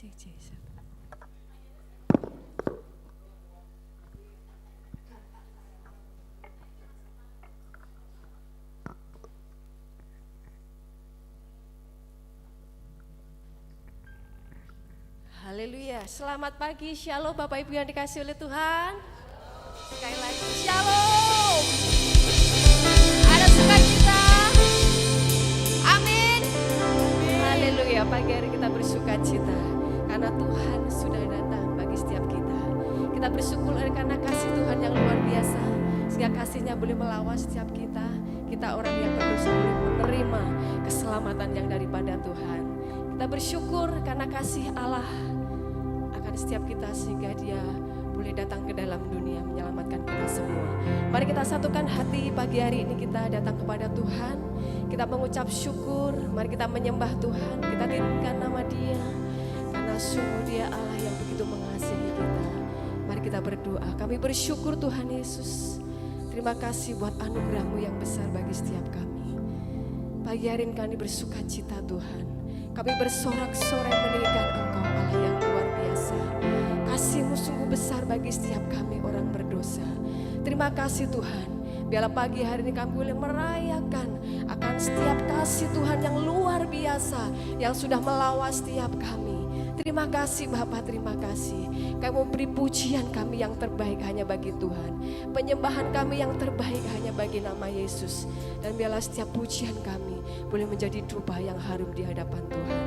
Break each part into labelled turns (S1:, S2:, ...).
S1: Music Jesus. Haleluya, selamat pagi, shalom Bapak Ibu yang dikasihi oleh Tuhan. Sekali lagi, shalom. Ada sukacita, amin. Haleluya, pagi hari kita bersukacita karena Tuhan sudah datang bagi setiap kita. Kita bersyukur karena kasih Tuhan yang luar biasa, sehingga kasihnya boleh melawan setiap kita. Kita orang yang berdosa boleh menerima keselamatan yang daripada Tuhan. Kita bersyukur karena kasih Allah akan setiap kita sehingga Dia boleh datang ke dalam dunia menyelamatkan kita semua. Mari kita satukan hati pagi hari ini, kita datang kepada Tuhan. Kita mengucap syukur, mari kita menyembah Tuhan, kita tinggikan nama Dia. Karena sungguh Dia Allah yang begitu mengasihi kita. Mari kita berdoa, kami bersyukur Tuhan Yesus. Terima kasih buat anugerah-Mu yang besar bagi setiap kami. Pagi hari ini kami bersukacita Tuhan. Kami bersorak-sorai meninggikan Engkau Allah yang luar biasa. Kasih-Mu sungguh besar bagi setiap kami orang berdosa. Terima kasih Tuhan. Biarlah pagi hari ini kami boleh merayakan akan setiap kasih Tuhan yang luar biasa yang sudah melawat setiap kami. Terima kasih Bapak, terima kasih. Kami memberi pujian kami yang terbaik hanya bagi Tuhan. Penyembahan kami yang terbaik hanya bagi nama Yesus. Dan biarlah setiap pujian kami boleh menjadi dupa yang harum di hadapan Tuhan.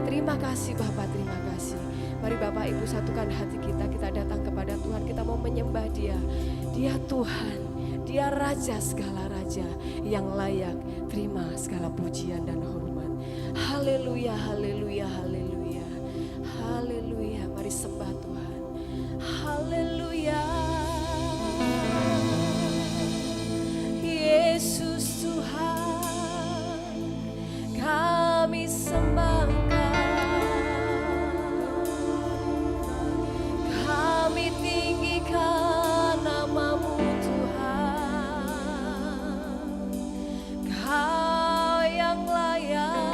S1: Terima kasih Bapak, terima kasih. Mari Bapak Ibu satukan hati kita, kita datang kepada Tuhan, kita mau menyembah Dia. Dia Tuhan, Dia Raja segala Raja yang layak terima segala pujian dan hormat. Haleluya, haleluya, haleluya. Haleluya, mari sembah Tuhan. Haleluya. Yesus Tuhan, kami sembahkan. Kami tinggikan nama-Mu Tuhan. Kau yang layak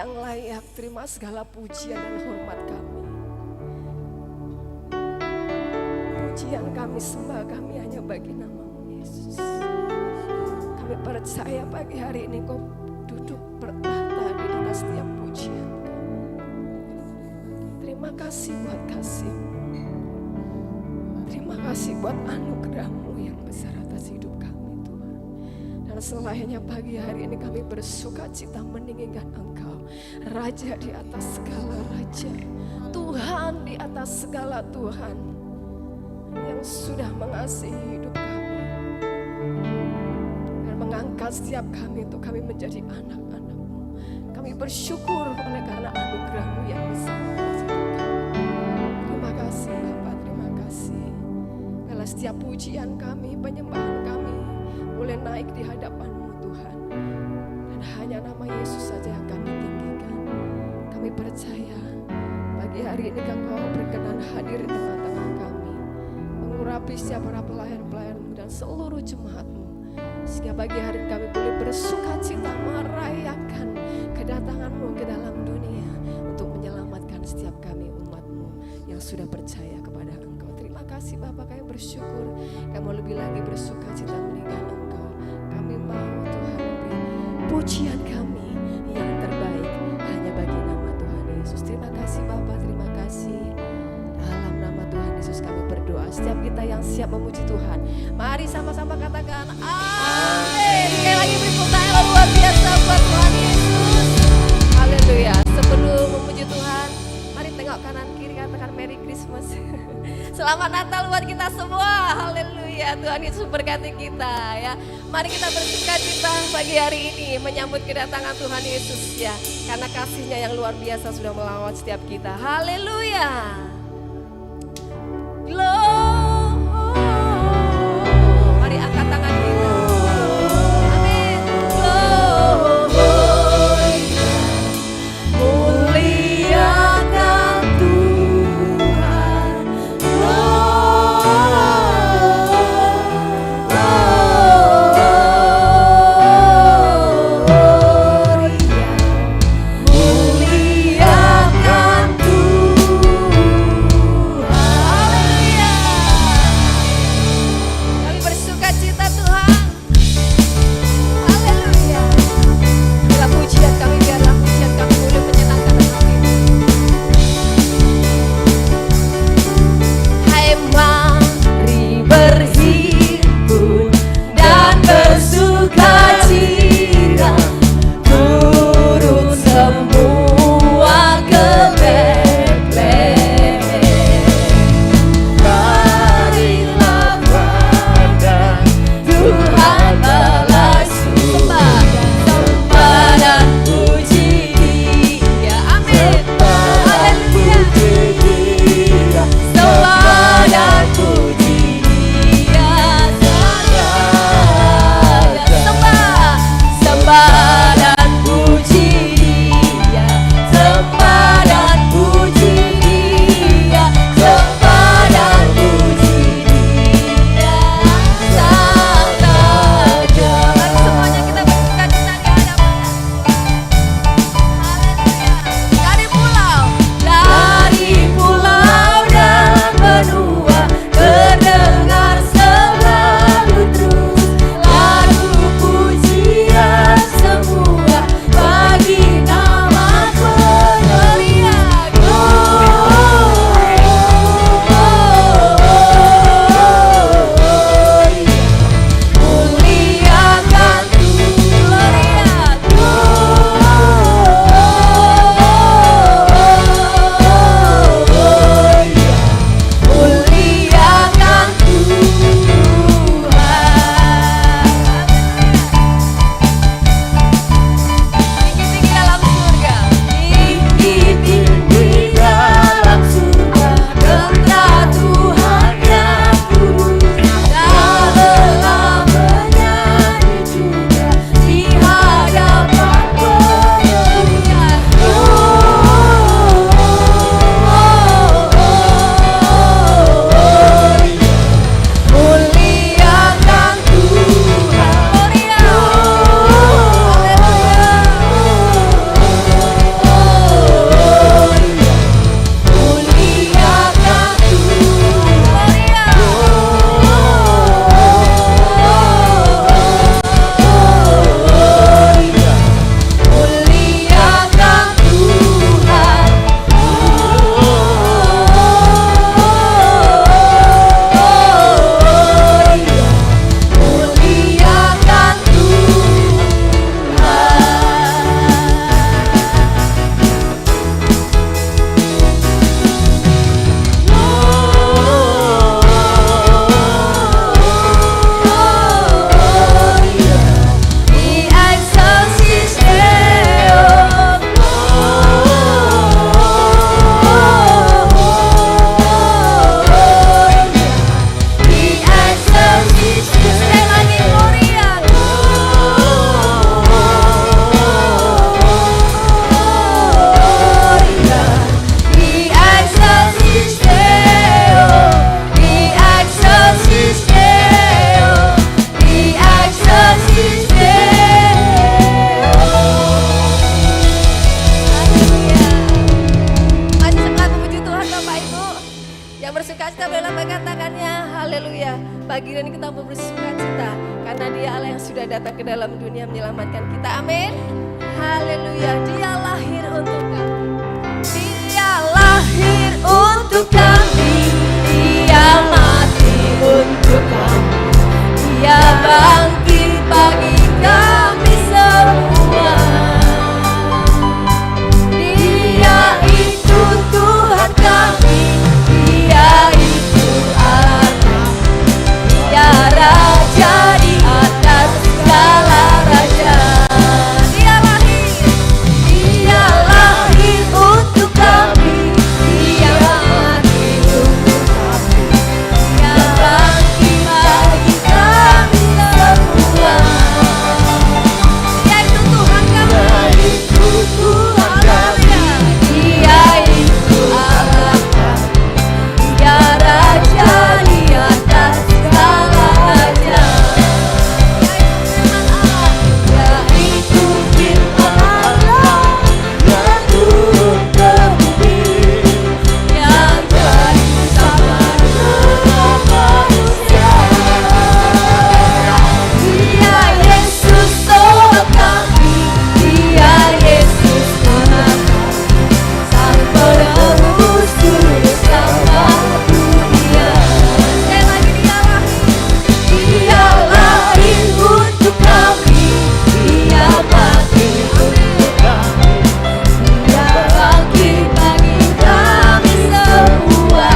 S1: yang layak terima segala pujian dan hormat kami. Pujian kami, sembah kami hanya bagi nama-Mu Yesus. Kami percaya pagi hari ini Kau duduk bertahta di atas setiap pujian kami. Terima kasih buat kasih-Mu. Terima kasih buat anugerah-Mu yang besar atas hidup kami Tuhan. Dan selainnya pagi hari ini kami bersuka cita meninggikan Engkau, Raja di atas segala raja, Tuhan di atas segala Tuhan, yang sudah mengasihi hidup kami dan mengangkat setiap kami untuk kami menjadi anak-anak-Mu. Kami bersyukur oleh karena anugerah-Mu yang besar atas hidup kami. Terima kasih Bapa, terima kasih. Bila setiap pujian kami, penyembahan kami boleh naik di hadapan-Mu Tuhan, dan hanya nama Yesus saja yang kami tinggikan. Kami percaya pagi hari ini Kau berkenan hadir di tengah-tengah kami, mengurapi setiap para pelayan-pelayan-Mu dan seluruh jemaat-Mu, sehingga pagi hari ini kami boleh bersuka cita merayakan kedatangan-Mu ke dalam dunia untuk menyelamatkan setiap kami umat-Mu yang sudah percaya kepada Engkau. Terima kasih Bapa, kami bersyukur, kami mau lebih lagi bersuka cita meninggal Engkau. Kami mau Tuhan memberi pujian kami yang terbaik hanya bagi nama Tuhan Yesus. Terima kasih Bapa, terima kasih. Dalam nama Tuhan Yesus kami berdoa. Setiap kita yang siap memuji Tuhan, mari sama-sama katakan amin. Sekali lagi beri tepuk tangan luar biasa buat Tuhan Yesus. Haleluya. Sebelum memuji Tuhan, mari tengok kanan kiri, katakan Merry Christmas. Selamat Natal buat kita semua. Haleluya. Tuhan Yesus berkati kita ya. Mari kita bersuka cita pagi hari ini menyambut kedatangan Tuhan Yesus ya. Karena kasih-Nya yang luar biasa sudah melawat setiap kita. Haleluya. Mari angkat tangan kita. Amin. Muliakan Tuhan. Muliakan Tuhan. dalam dunia menyelamatkan kita. Amin. Haleluya. Dia lahir untuk kami. Dia lahir untuk kami. Dia mati untuk kami. Dia bangkit bagi kami semua. Dia itu Tuhan kami. Dia itu Allah kami. Dia Raja di atas segala raja. Dia lahir untuk kami. Dia mati untuk kami. Dia bangkit bagi kami semua. Dia itu Tuhan kami. Dia itu Allah kami. Dia Raja di atas segala raja. Dia itu firman Allah yang turun ke bumi, yang jadi sama dengan manusia. Dia Yesus Tuhan kami. Dia Yesus Tuhan kami. Sang penebus juru selamat dunia. Sekali lagi dia lahir untuk kami. Dia mati untuk kami. Dia bangkit bagi kami semua.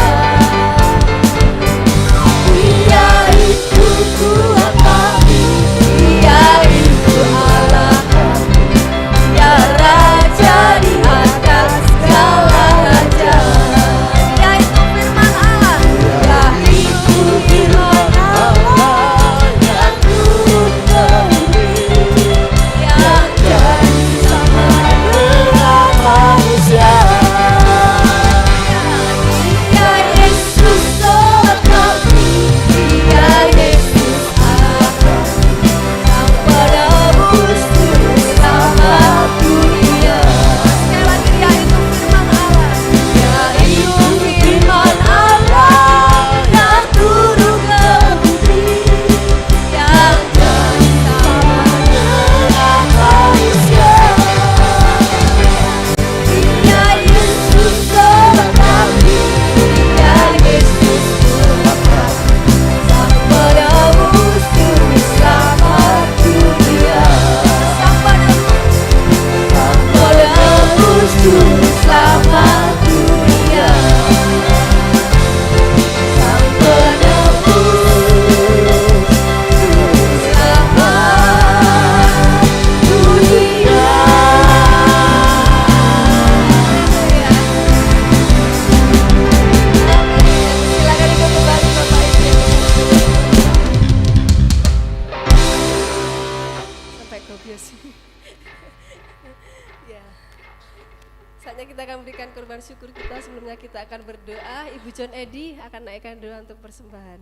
S1: Dia itu Tuhan kami. Dia itu Allah kami. Dia Raja di atas segala raja. Dia itu firman Allah. Dia itu firman Allah yang turun ke bumi, yang jadi sama dengan manusia. Dia Yesus Tuhan kami. Dia Yesus Allah kami. Sang penebus juru selamat dunia. Sekali lagi dia itu firman Allah. Dia itu firman Allah yang turun ke bumi, yang jadi sama dengan manusia. Dia Yesus Tuhan kami. Dia Yesus Tuhan kami. Sang penebus juru selamat dunia. Sang penebus juru selamat dunia. Sang penebus juru selamat dunia. Silakan ikut kembali Bapak Ibu. Sampai kopius. Ya. Saatnya kita akan berikan korban syukur kita. Sebelumnya kita akan berdoa. Ibu John Edi akan naikkan doa untuk persembahan.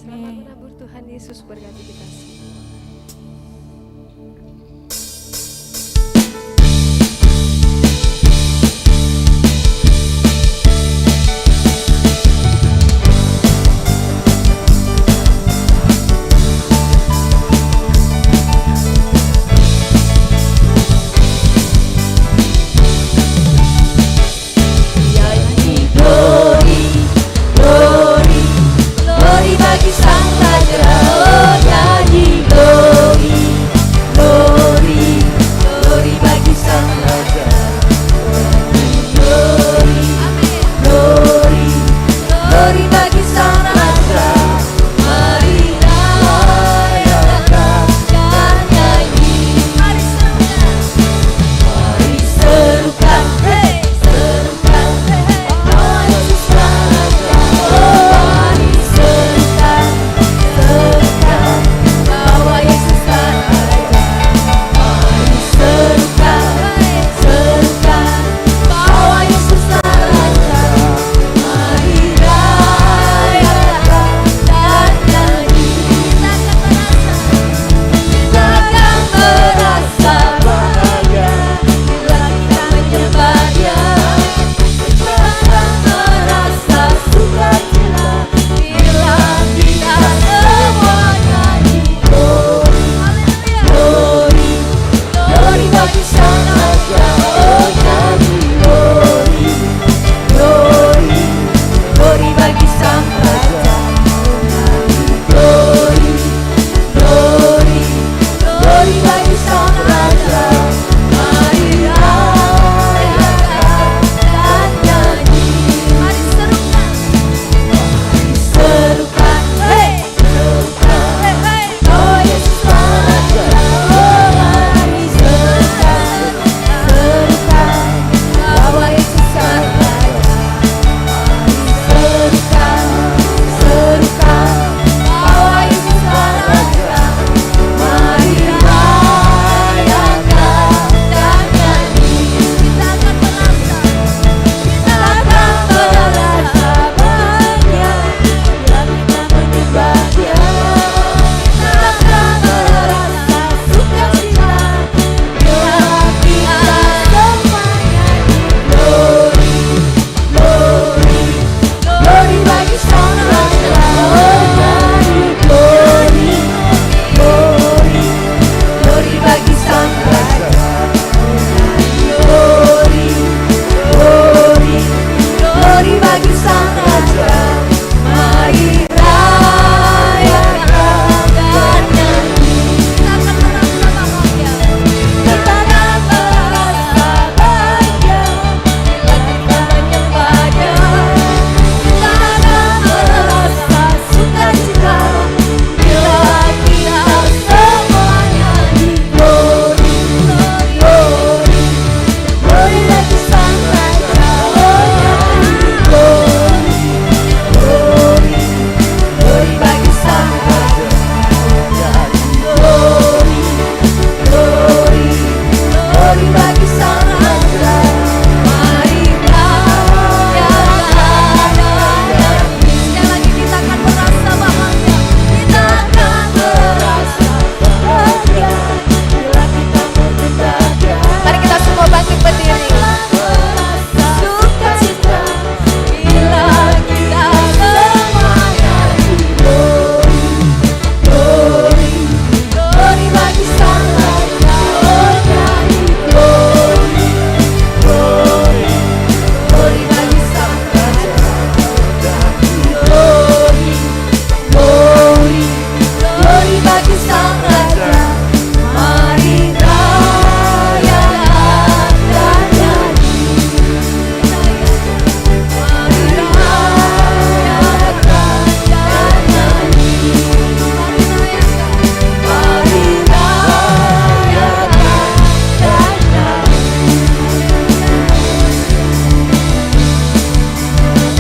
S1: Selamat menabur, Tuhan Yesus berkati kita semua. bagi Sang Raja, mari rayakan dan nyanyi. Kita akan merasa bahagia, kita akan merasa bahagia bila kita menyembah-Nya. Kita akan merasa sukacita bila kita semuanya di glory, glory, glory bagi Sang Raja. Oh nyanyi glory, glory, glory bagi Sang Raja. Glory, glory, glory bagi Sang Raja. Mari rayakan dan nyanyi. Sekali lagi kita akan merasa bahagia, kita akan merasa bahagia bila kita menyembah-Nya. Mari kita semua bangkit berdiri. Sukacita bila kita semuanya di glory, glory, glory bagi Sang Raja. Oh nyanyi glory, glory, glory bagi Sang Raja. Glory, glory, glory bagi Sang Raja. Mari rayakan dan nyanyi. Mari rayakan dan nyanyi. Mari rayakan dan nyanyi.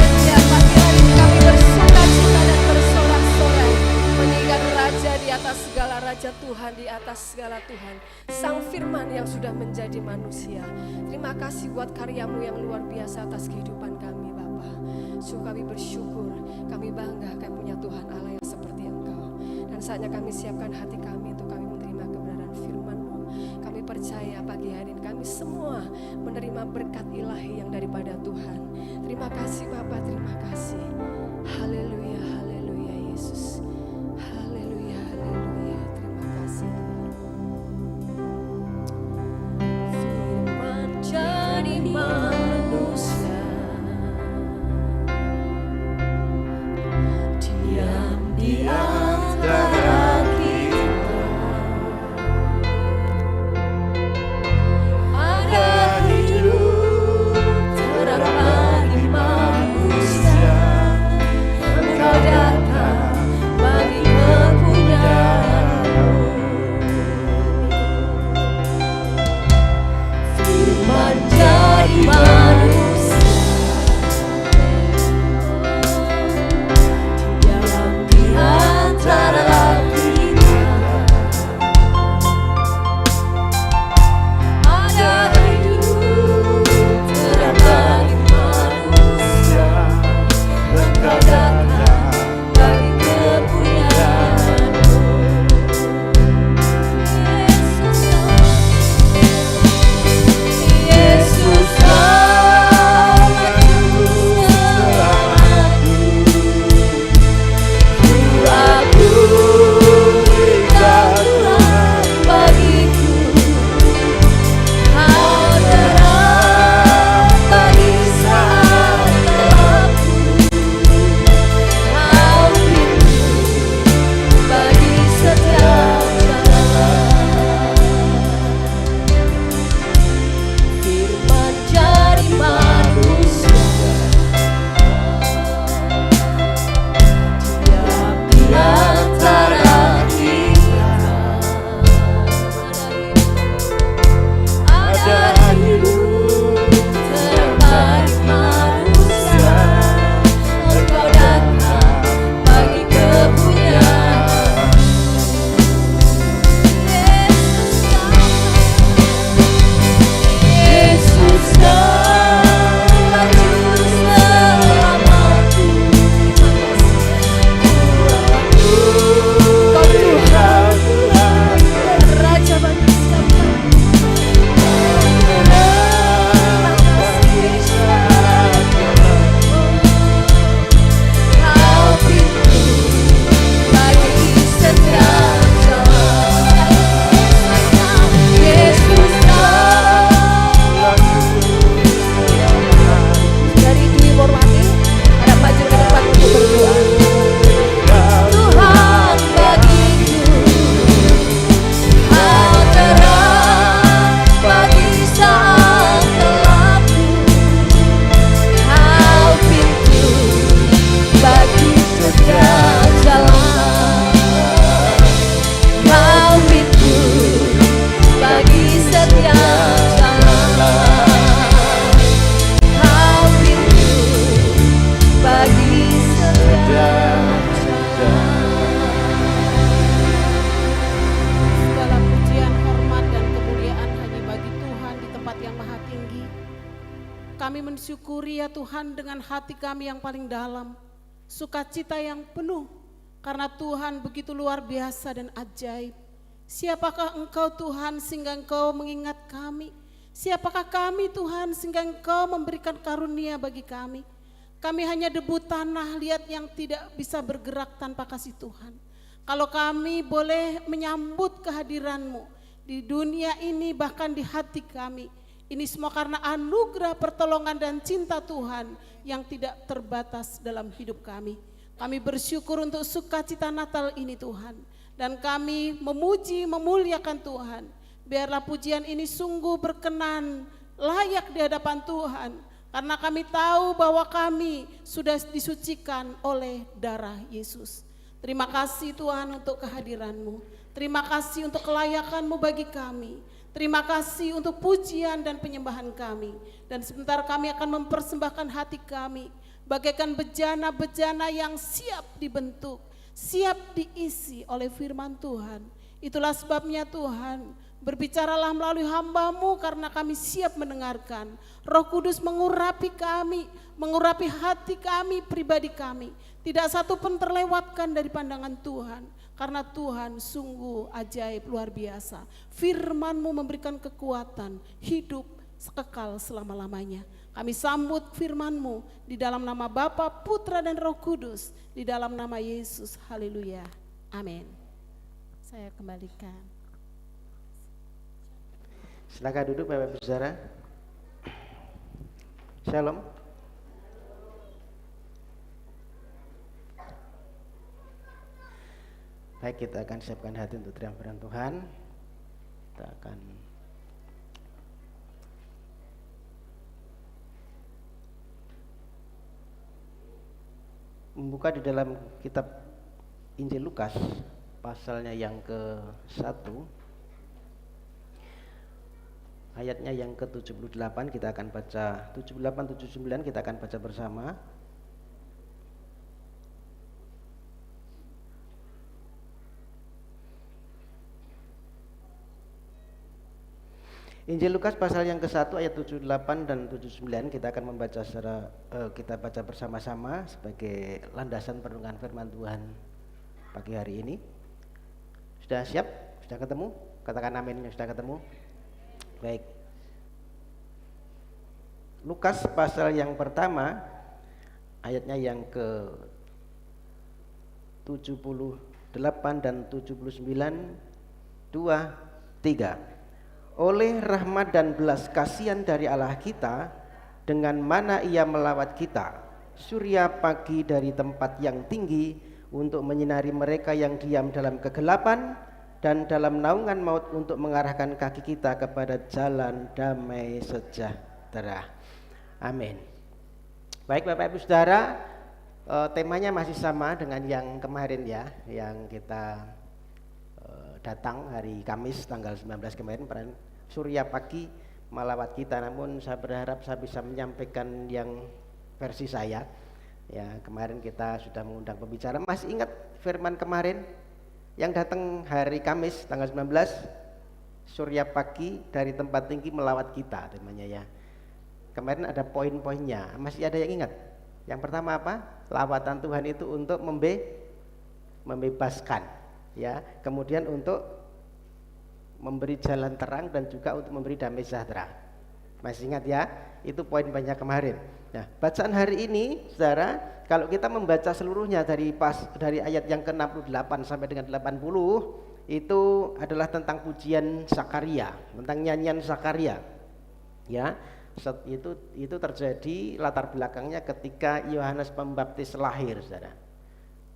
S1: Setiap pagi hari ini kami bersukacita dan bersorak-sorai meninggikan Raja di atas segala raja, Tuhan di atas segala Tuhan, Sang Firman yang sudah menjadi manusia. Terima kasih buat karya-Mu yang luar biasa atas kehidupan kami Bapa. Sungguh kami bersyukur, kami bangga kami punya Tuhan Allah yang seperti Engkau. Dan saatnya kami siapkan hati kami untuk kami menerima kebenaran firman-Mu. Kami percaya pagi hari ini kami semua menerima berkat ilahi yang daripada Tuhan. Terima kasih Bapa, terima kasih. Haleluya, haleluya Yesus. Haleluya, haleluya. Terima kasih Tuhan. Firman jadi manusia, diam di antara kita. Ada hidup terang bagi manusia. Engkau
S2: ya Tuhan dengan hati kami yang paling dalam, sukacita yang penuh, karena Tuhan begitu luar biasa dan ajaib. Siapakah Engkau Tuhan sehingga Engkau mengingat kami? Siapakah kami Tuhan sehingga Engkau memberikan karunia bagi kami? Kami hanya debu tanah liat yang tidak bisa bergerak tanpa kasih Tuhan. Kalau kami boleh menyambut kehadiran-Mu di dunia ini bahkan di hati kami, ini semua karena anugerah pertolongan dan cinta Tuhan yang tidak terbatas dalam hidup kami. Kami bersyukur untuk sukacita Natal ini Tuhan. Dan kami memuji, memuliakan Tuhan. Biarlah pujian ini sungguh berkenan, layak di hadapan Tuhan. Karena kami tahu bahwa kami sudah disucikan oleh darah Yesus. Terima kasih Tuhan untuk kehadiran-Mu. Terima kasih untuk kelayakan-Mu bagi kami. Terima kasih untuk pujian dan penyembahan kami. Dan sebentar kami akan mempersembahkan hati kami bagaikan bejana-bejana yang siap dibentuk, siap diisi oleh firman Tuhan. Itulah sebabnya Tuhan, berbicaralah melalui hamba-Mu karena kami siap mendengarkan. Roh Kudus mengurapi kami, mengurapi hati kami, pribadi kami. Tidak satu pun terlewatkan dari pandangan Tuhan. Karena Tuhan sungguh ajaib luar biasa. Firman-Mu memberikan kekuatan, hidup kekal selama-lamanya. Kami sambut firman-Mu di dalam nama Bapa, Putra dan Roh Kudus, di dalam nama Yesus. Haleluya. Amin. Saya kembalikan.
S3: Silakan duduk Bapak Ibu Saudara. Shalom. Baik, kita akan siapkan hati untuk terima firman Tuhan. Kita akan membuka di dalam kitab Injil Lukas pasalnya yang ke-1 ayatnya yang ke-78. Kita akan baca 78 79, kita akan baca bersama. Injil Lukas pasal yang ke-1 ayat 78 dan 79 kita akan membaca kita baca bersama-sama sebagai landasan perenungan firman Tuhan pagi hari ini. Sudah siap? Sudah ketemu? Katakan amin yang sudah ketemu. Baik. Lukas pasal yang pertama ayatnya yang ke 78 dan 79, 2, 3. Oleh rahmat dan belas kasihan dari Allah kita, dengan mana Ia melawat kita, surya pagi dari tempat yang tinggi, untuk menyinari mereka yang diam dalam kegelapan dan dalam naungan maut, untuk mengarahkan kaki kita kepada jalan damai sejahtera. Amin. Baik Bapak Ibu Saudara, temanya masih sama dengan yang kemarin ya, yang kita datang hari Kamis tanggal 19 kemarin, surya pagi melawat kita. Namun saya berharap saya bisa menyampaikan yang versi saya. Ya, kemarin kita sudah mengundang pembicara. Masih ingat firman kemarin yang datang hari Kamis tanggal 19, surya pagi dari tempat tinggi melawat kita temanya ya. Kemarin ada poin-poinnya. Masih ada yang ingat? Yang pertama apa? Lawatan Tuhan itu untuk membebaskan, ya. Kemudian untuk memberi jalan terang dan juga untuk memberi damai sejahtera. Masih ingat ya? Itu poin banyak kemarin. Nah, bacaan hari ini, Saudara, kalau kita membaca seluruhnya dari ayat yang ke-68 sampai dengan 80, itu adalah tentang pujian Zakaria, tentang nyanyian Zakaria. Ya, itu terjadi latar belakangnya ketika Yohanes Pembaptis lahir, Saudara.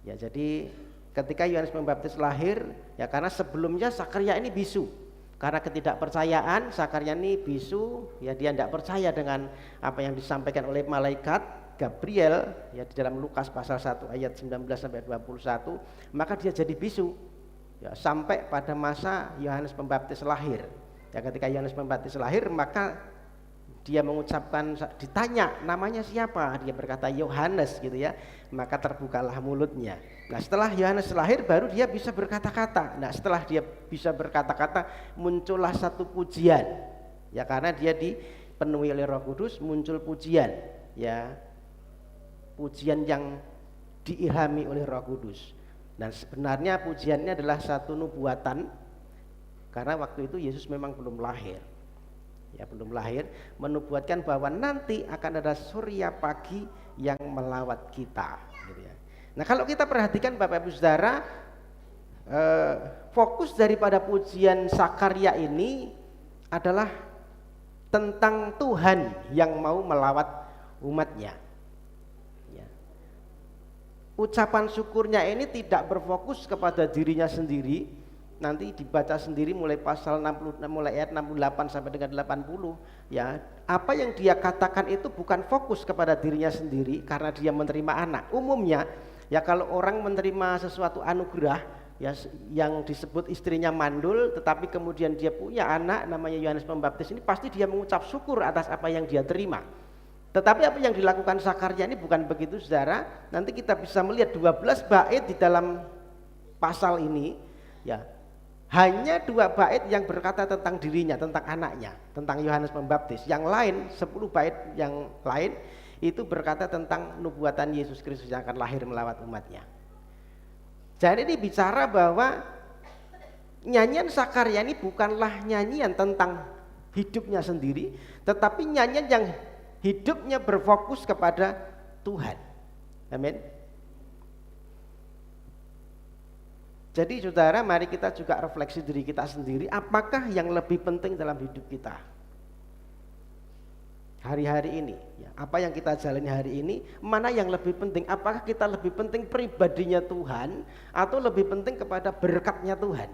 S3: Ya, jadi ketika Yohanes Pembaptis lahir, ya karena sebelumnya Zakaria ini bisu. Karena ketidakpercayaan, Zakaria ini bisu, ya dia tidak percaya dengan apa yang disampaikan oleh malaikat Gabriel, ya di dalam Lukas pasal 1 ayat 19 sampai 21, maka dia jadi bisu. Ya, sampai pada masa Yohanes Pembaptis lahir. Ya ketika Yohanes Pembaptis lahir, maka dia mengucapkan, ditanya namanya siapa, dia berkata Yohanes gitu ya, maka terbukalah mulutnya. Nah setelah Yohanes lahir baru dia bisa berkata-kata. Nah setelah dia bisa berkata-kata muncullah satu pujian, ya karena dia dipenuhi oleh Roh Kudus, muncul pujian. ya pujian yang diilhami oleh Roh Kudus. Dan sebenarnya pujiannya adalah satu nubuatan, karena waktu itu Yesus memang belum lahir. Ya, belum lahir, menubuatkan bahwa nanti akan ada surya pagi yang melawat kita, gitu ya. Nah, kalau kita perhatikan Bapak Ibu Saudara, fokus daripada pujian Sakarya ini adalah tentang Tuhan yang mau melawat umatnya. Ya. Ucapan syukurnya ini tidak berfokus kepada dirinya sendiri. Nanti dibaca sendiri mulai pasal 60, mulai ayat 68 sampai dengan 80. Ya, apa yang dia katakan itu bukan fokus kepada dirinya sendiri karena dia menerima anak. Umumnya ya kalau orang menerima sesuatu anugerah ya yang disebut istrinya mandul, tetapi kemudian dia punya anak namanya Yohanes Pembaptis, ini pasti dia mengucap syukur atas apa yang dia terima. Tetapi apa yang dilakukan Sakarya ini bukan begitu, saudara. Nanti kita bisa melihat 12 bait di dalam pasal ini, ya hanya 2 bait yang berkata tentang dirinya, tentang anaknya, tentang Yohanes Pembaptis. Yang lain 10 bait yang lain itu berkata tentang nubuatan Yesus Kristus yang akan lahir melawat umatnya. Jadi ini bicara bahwa nyanyian Sakarya ini bukanlah nyanyian tentang hidupnya sendiri, tetapi nyanyian yang hidupnya berfokus kepada Tuhan. Amin. Jadi saudara, mari kita juga refleksi diri kita sendiri, apakah yang lebih penting dalam hidup kita hari-hari ini ya, apa yang kita jalani hari ini, mana yang lebih penting? Apakah kita lebih penting pribadinya Tuhan atau lebih penting kepada berkatnya Tuhan?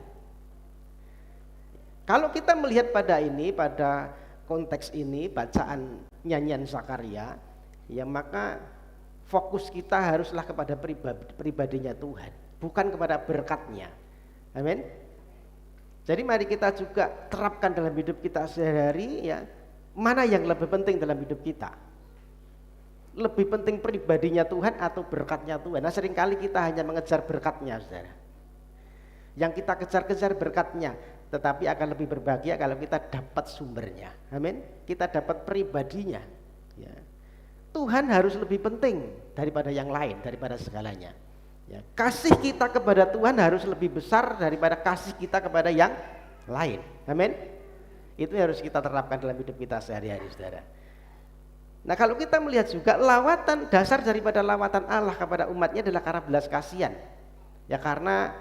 S3: Kalau kita melihat pada ini, pada konteks ini, bacaan nyanyian Sakarya, ya maka fokus kita haruslah kepada pribadinya Tuhan, bukan kepada berkatnya. Amin. Jadi mari kita juga terapkan dalam hidup kita sehari-hari ya. Mana yang lebih penting dalam hidup kita? Lebih penting pribadinya Tuhan atau berkatnya Tuhan? Nah, seringkali kita hanya mengejar berkatnya, saudara. Yang kita kejar-kejar berkatnya, tetapi akan lebih berbahagia kalau kita dapat sumbernya. Amin. Kita dapat pribadinya. Ya. Tuhan harus lebih penting daripada yang lain, daripada segalanya. Ya. Kasih kita kepada Tuhan harus lebih besar daripada kasih kita kepada yang lain. Amin. Itu harus kita terapkan dalam hidup kita sehari-hari, saudara. Nah, kalau kita melihat juga lawatan, dasar daripada lawatan Allah kepada umatnya adalah karena belas kasihan. Ya karena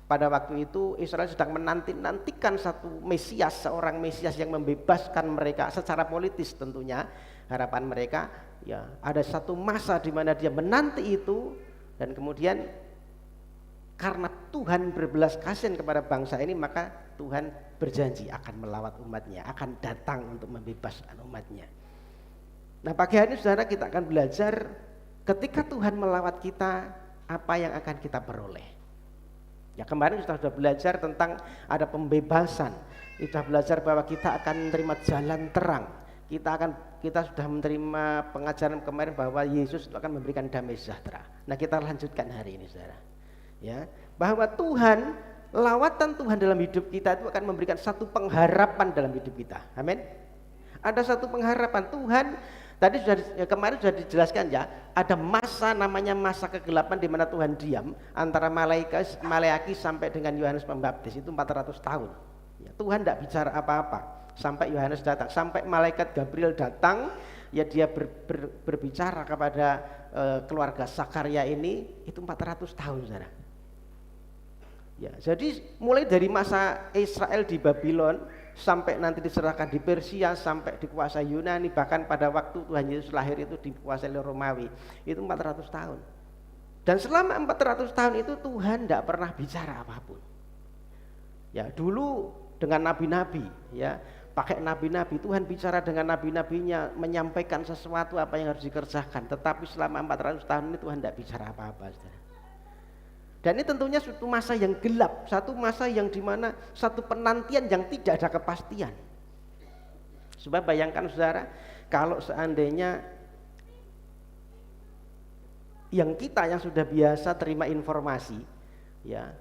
S3: pada waktu itu Israel sedang menanti-nantikan satu Mesias, seorang Mesias yang membebaskan mereka secara politis tentunya. Harapan mereka ya ada satu masa di mana dia menanti itu, dan kemudian karena Tuhan berbelas kasihan kepada bangsa ini, maka Tuhan berjanji akan melawat umatnya, akan datang untuk membebaskan umatnya. Nah, pagi hari ini saudara, kita akan belajar ketika Tuhan melawat kita, apa yang akan kita peroleh. Ya kemarin kita sudah belajar tentang ada pembebasan, kita belajar bahwa kita akan menerima jalan terang. Kita sudah menerima pengajaran kemarin bahwa Yesus itu akan memberikan damai sejahtera. Nah, kita lanjutkan hari ini, saudara. Ya, bahwa Tuhan, lawatan Tuhan dalam hidup kita itu akan memberikan satu pengharapan dalam hidup kita. Amin. Ada satu pengharapan. Tuhan tadi kemarin sudah dijelaskan ya, ada masa namanya masa kegelapan di mana Tuhan diam antara Maleaki sampai dengan Yohanes Pembaptis, itu 400 tahun. Ya, Tuhan tidak bicara apa-apa sampai Yohanes datang, sampai malaikat Gabriel datang, ya dia berbicara kepada keluarga Sakarya ini, itu 400 tahun, saudara. Ya, jadi mulai dari masa Israel di Babylon sampai nanti diserahkan di Persia, sampai dikuasai Yunani, bahkan pada waktu Tuhan Yesus lahir itu dikuasai oleh Romawi, itu 400 tahun. Dan selama 400 tahun itu Tuhan tidak pernah bicara apapun. Ya, dulu dengan nabi-nabi, ya, pakai nabi-nabi, Tuhan bicara dengan nabi-nabinya, menyampaikan sesuatu apa yang harus dikerjakan. Tetapi selama 400 tahun ini Tuhan tidak bicara apa-apa, saudara. Dan ini tentunya suatu masa yang gelap, satu masa yang dimana satu penantian yang tidak ada kepastian. Sebab bayangkan saudara, kalau seandainya yang kita yang sudah biasa terima informasi, ya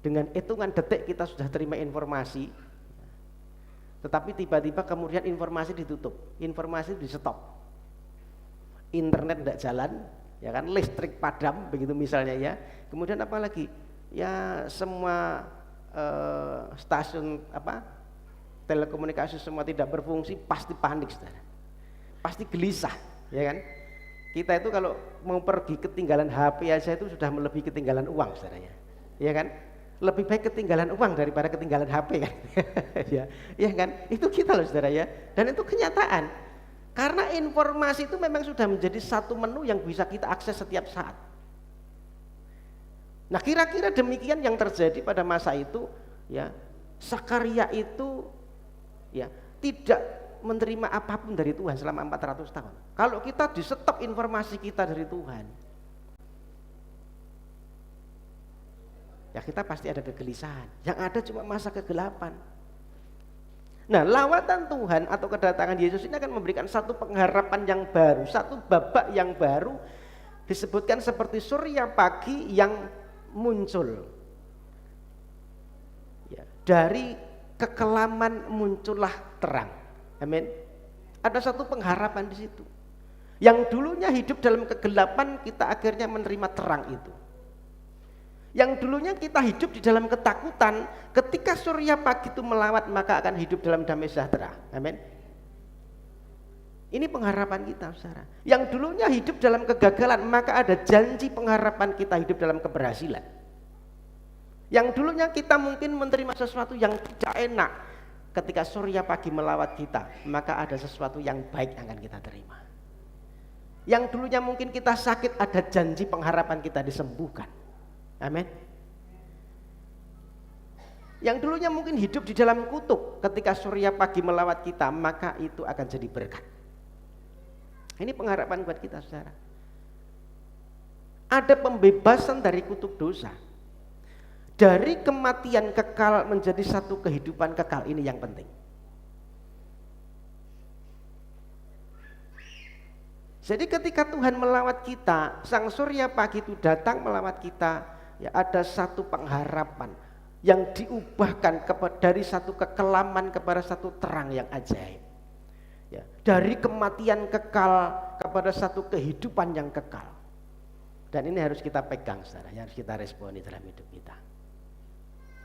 S3: dengan hitungan detik kita sudah terima informasi, tetapi tiba-tiba kemudian informasi ditutup, informasi di stop. internet tidak jalan, ya kan, listrik padam begitu misalnya ya. Kemudian apa lagi? Ya semua stasiun telekomunikasi semua tidak berfungsi, pasti panik saudara. Pasti gelisah, ya kan? Kita itu kalau mau pergi ketinggalan HP aja itu sudah melebihi ketinggalan uang saudara ya kan? Lebih baik ketinggalan uang daripada ketinggalan HP kan. ya kan? Itu kita loh saudara ya. Dan itu kenyataan. Karena informasi itu memang sudah menjadi satu menu yang bisa kita akses setiap saat. Nah, kira-kira demikian yang terjadi pada masa itu ya. Sakaria itu ya tidak menerima apapun dari Tuhan selama 400 tahun. Kalau kita di stop informasi kita dari Tuhan, ya kita pasti ada kegelisahan. Yang ada cuma masa kegelapan. Nah, lawatan Tuhan atau kedatangan Yesus ini akan memberikan satu pengharapan yang baru, satu babak yang baru, disebutkan seperti surya pagi yang muncul. Ya, dari kekelaman muncullah terang. Amin. Ada satu pengharapan di situ. Yang dulunya hidup dalam kegelapan, kita akhirnya menerima terang itu. Yang dulunya kita hidup di dalam ketakutan, ketika surya pagi itu melawat, maka akan hidup dalam damai sejahtera. Amin. Ini pengharapan kita, saudara. Yang dulunya hidup dalam kegagalan, maka ada janji pengharapan kita hidup dalam keberhasilan. Yang dulunya kita mungkin menerima sesuatu yang tidak enak, ketika surya pagi melawat kita, maka ada sesuatu yang baik yang akan kita terima. Yang dulunya mungkin kita sakit, ada janji pengharapan kita disembuhkan. Amin. Yang dulunya mungkin hidup di dalam kutuk, ketika surya pagi melawat kita, maka itu akan jadi berkat. Ini pengharapan buat kita, saudara. Ada pembebasan dari kutuk dosa. Dari kematian kekal menjadi satu kehidupan kekal, ini yang penting. Jadi ketika Tuhan melawat kita, sang surya pagi itu datang melawat kita, ya ada satu pengharapan yang diubahkan dari satu kekelaman kepada satu terang yang ajaib. Ya, dari kematian kekal kepada satu kehidupan yang kekal. Dan ini harus kita pegang, saudara, harus kita responi dalam hidup kita.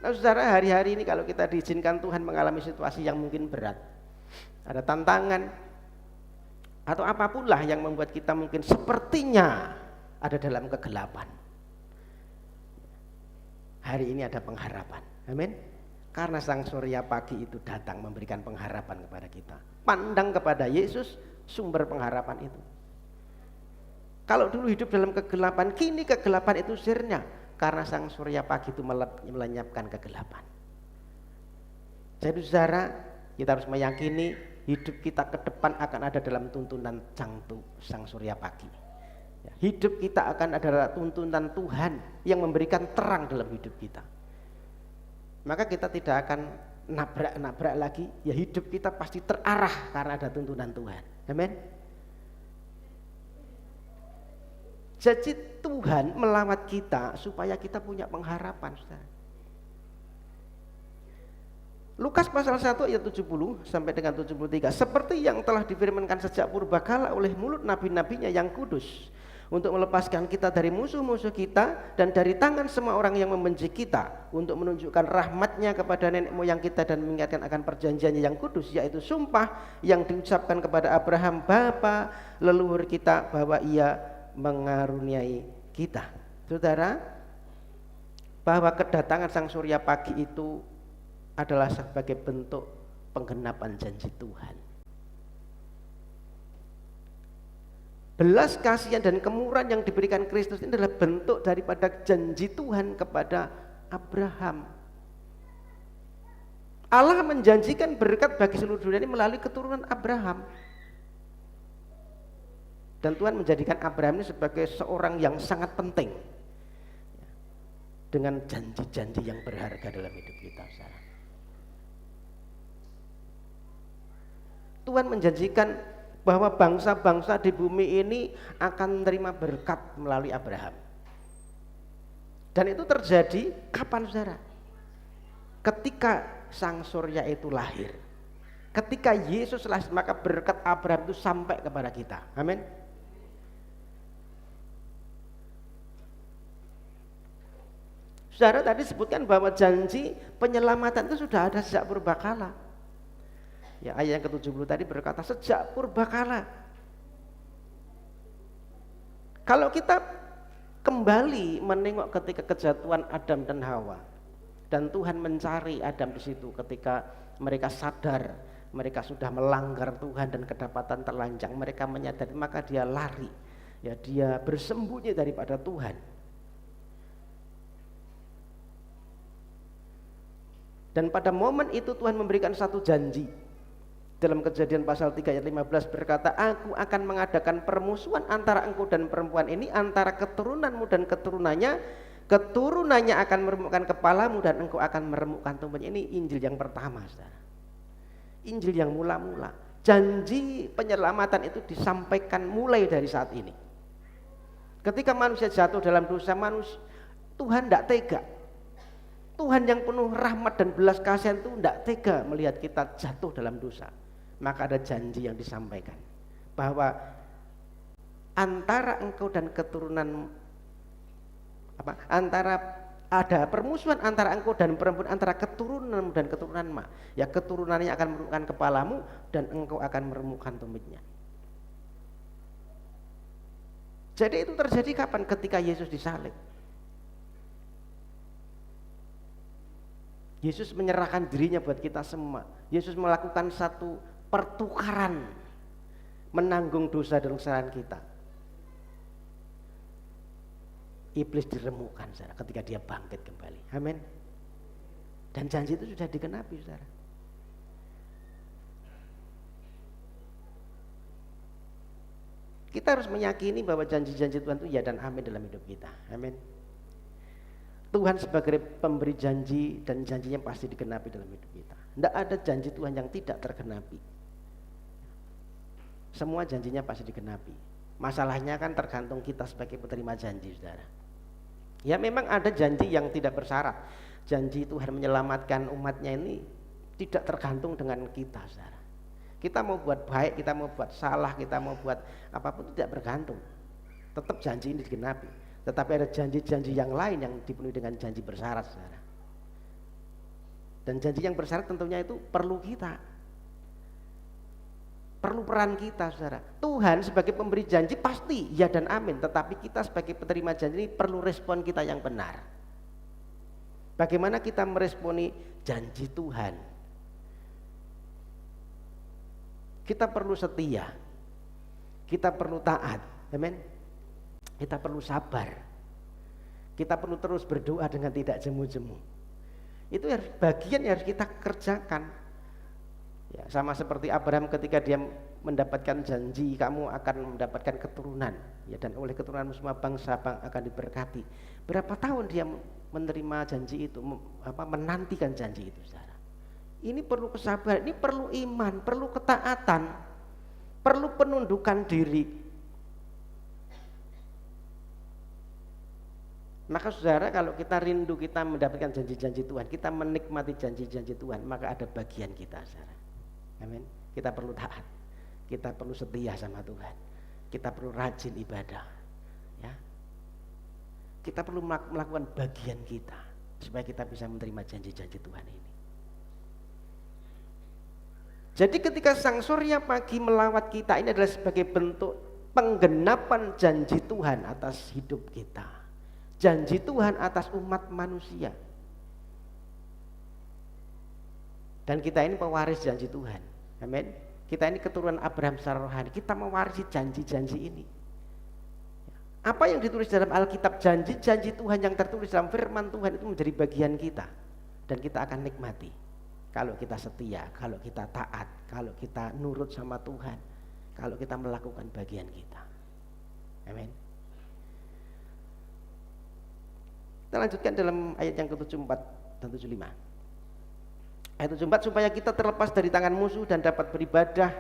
S3: Nah, saudara, hari-hari ini kalau kita diizinkan Tuhan mengalami situasi yang mungkin berat, ada tantangan atau apapun lah yang membuat kita mungkin sepertinya ada dalam kegelapan, hari ini ada pengharapan. Amin. Karena sang surya pagi itu datang memberikan pengharapan kepada kita. Pandang kepada Yesus, sumber pengharapan itu. Kalau dulu hidup dalam kegelapan, kini kegelapan itu sirna, karena sang surya pagi itu melenyapkan kegelapan. Jadi saudara, kita harus meyakini hidup kita ke depan akan ada dalam tuntunan sang surya pagi. Hidup kita akan ada tuntunan Tuhan yang memberikan terang dalam hidup kita. Maka kita tidak akan nabrak-nabrak lagi, ya hidup kita pasti terarah karena ada tuntunan Tuhan. Amin. Jadi Tuhan melawat kita supaya kita punya pengharapan, saudara. Lukas pasal 1 ayat 70 sampai dengan 73. Seperti yang telah difirmankan sejak purbakala oleh mulut nabi-nabinya yang kudus, untuk melepaskan kita dari musuh-musuh kita dan dari tangan semua orang yang membenci kita, untuk menunjukkan rahmatnya kepada nenek moyang kita dan mengingatkan akan perjanjiannya yang kudus, yaitu sumpah yang diucapkan kepada Abraham bapa leluhur kita, bahwa ia mengaruniai kita. Saudara, bahwa kedatangan sang surya pagi itu adalah sebagai bentuk penggenapan janji Tuhan. Belas kasihan dan kemurahan yang diberikan Kristus ini adalah bentuk daripada janji Tuhan kepada Abraham. Allah menjanjikan berkat bagi seluruh dunia ini melalui keturunan Abraham. Dan Tuhan menjadikan Abraham ini sebagai seorang yang sangat penting dengan janji-janji yang berharga dalam hidup kita. Tuhan menjanjikan bahwa bangsa-bangsa di bumi ini akan menerima berkat melalui Abraham. Dan itu terjadi kapan, saudara? Ketika sang surya itu lahir. Ketika Yesus lahir, maka berkat Abraham itu sampai kepada kita. Amin. Saudara tadi sebutkan bahwa janji penyelamatan itu sudah ada sejak purbakala. Ya, ayat yang ke-70 tadi berkata sejak purbakala. Kalau kita kembali menengok ketika kejatuhan Adam dan Hawa, dan Tuhan mencari Adam di situ ketika mereka sadar mereka sudah melanggar Tuhan dan kedapatan terlanjang, mereka menyadari, maka dia lari, ya dia bersembunyi daripada Tuhan. Dan pada momen itu Tuhan memberikan satu janji. Dalam Kejadian pasal 3 ayat 15 berkata, aku akan mengadakan permusuhan antara engkau dan perempuan ini, antara keturunanmu dan keturunannya. Keturunannya akan meremukkan kepalamu dan engkau akan meremukkan tubuhnya. Ini Injil yang pertama, saudara. Injil yang mula-mula. Janji penyelamatan itu disampaikan mulai dari saat ini. Ketika manusia jatuh dalam dosa, Tuhan tidak tega. Tuhan yang penuh rahmat dan belas kasihan itu tidak tega melihat kita jatuh dalam dosa. Maka ada janji yang disampaikan bahwa antara engkau dan keturunan ada permusuhan antara engkau dan perempuan, antara keturunanmu dan keturunanmu. Ya, keturunannya akan meremukkan kepalamu dan engkau akan meremukkan tumitnya. Jadi itu terjadi kapan? Ketika Yesus disalib. Yesus menyerahkan dirinya buat kita semua. Yesus melakukan satu pertukaran, menanggung dosa dan kesalahan kita. Iblis diremukkan, saudara, ketika dia bangkit kembali. Amin. Dan janji itu sudah digenapi, saudara. Kita harus meyakini bahwa janji-janji Tuhan itu ya dan amin dalam hidup kita. Amin. Tuhan sebagai pemberi janji dan janjinya pasti digenapi dalam hidup kita. Tidak ada janji Tuhan yang tidak tergenapi. Semua janjinya pasti digenapi. Masalahnya kan tergantung kita sebagai penerima janji, saudara. Ya memang ada janji yang tidak bersyarat. Janji Tuhan menyelamatkan umatnya ini tidak tergantung dengan kita, saudara. Kita mau buat baik, kita mau buat salah, kita mau buat apapun tidak bergantung. Tetap janji ini digenapi. Tetapi ada janji-janji yang lain yang dipenuhi dengan janji bersyarat, saudara. Dan janji yang bersyarat tentunya itu perlu kita, perlu peran kita, saudara. Tuhan sebagai pemberi janji pasti ya dan amin. Tetapi kita sebagai penerima janji ini perlu respon kita yang benar. Bagaimana kita meresponi janji Tuhan? Kita perlu setia, kita perlu taat, amin. Kita perlu sabar, kita perlu terus berdoa dengan tidak jemu-jemu. Itu bagian yang harus kita kerjakan. Ya, sama seperti Abraham ketika dia mendapatkan janji, kamu akan mendapatkan keturunan, ya, dan oleh keturunanmu semua bangsa akan diberkati. Berapa tahun dia menerima janji itu, menantikan janji itu, saudara. Ini perlu kesabaran, ini perlu iman, perlu ketaatan, perlu penundukan diri. Maka saudara, kalau kita rindu kita mendapatkan janji-janji Tuhan, kita menikmati janji-janji Tuhan, maka ada bagian kita, saudara. Amin. Kita perlu taat, kita perlu setia sama Tuhan, kita perlu rajin ibadah, ya. Kita perlu melakukan bagian kita supaya kita bisa menerima janji-janji Tuhan ini. Jadi ketika Sang Surya Pagi melawat kita, ini adalah sebagai bentuk penggenapan janji Tuhan atas hidup kita. Janji Tuhan atas umat manusia. Dan kita ini pewaris janji Tuhan. Amin. Kita ini keturunan Abraham secara rohani. Kita mewarisi janji-janji ini. Apa yang ditulis dalam Alkitab, janji-janji Tuhan yang tertulis dalam firman Tuhan itu menjadi bagian kita. Dan kita akan nikmati. Kalau kita setia, kalau kita taat, kalau kita nurut sama Tuhan, kalau kita melakukan bagian kita. Amin. Kita lanjutkan dalam ayat yang ke-74 dan 75. Ayat 74, supaya kita terlepas dari tangan musuh dan dapat beribadah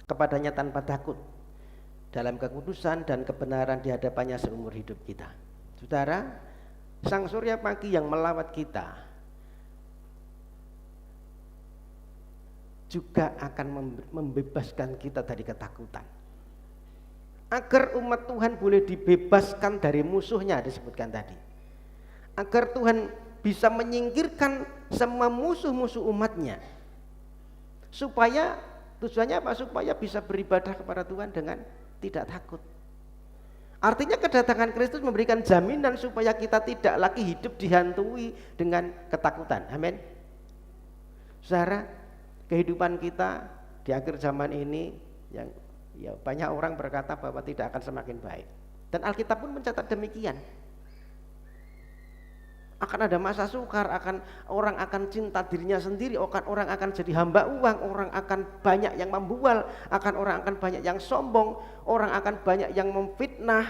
S3: kepadanya tanpa takut dalam kekudusan dan kebenaran di hadapannya seumur hidup kita. Saudara, Sang Surya Pagi yang melawat kita juga akan membebaskan kita dari ketakutan. Agar umat Tuhan boleh dibebaskan dari musuhnya disebutkan tadi. agar Tuhan bisa menyingkirkan semua musuh-musuh umatnya. Supaya tujuannya apa? Supaya bisa beribadah kepada Tuhan dengan tidak takut. Artinya kedatangan Kristus memberikan jaminan supaya kita tidak lagi hidup dihantui dengan ketakutan. Amin. Saudara, kehidupan kita di akhir zaman ini yang ya banyak orang berkata bahwa tidak akan semakin baik. Dan Alkitab pun mencatat demikian. Akan ada masa sukar, orang akan cinta dirinya sendiri, orang akan jadi hamba uang, orang akan banyak yang membual, orang akan banyak yang sombong, orang akan banyak yang memfitnah,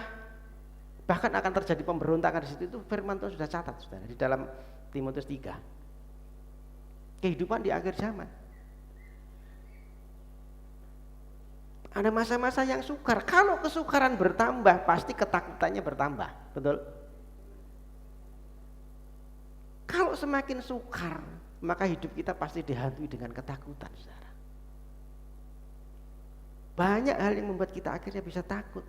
S3: bahkan akan terjadi pemberontakan di situ. Itu firman Tuhan sudah catat, saudara, di dalam Timotius 3. Kehidupan di akhir zaman. Ada masa-masa yang sukar. Kalau kesukaran bertambah, pasti ketakutannya bertambah, betul? Kalau semakin sukar, maka hidup kita pasti dihantui dengan ketakutan, saudara. Banyak hal yang membuat kita akhirnya bisa takut.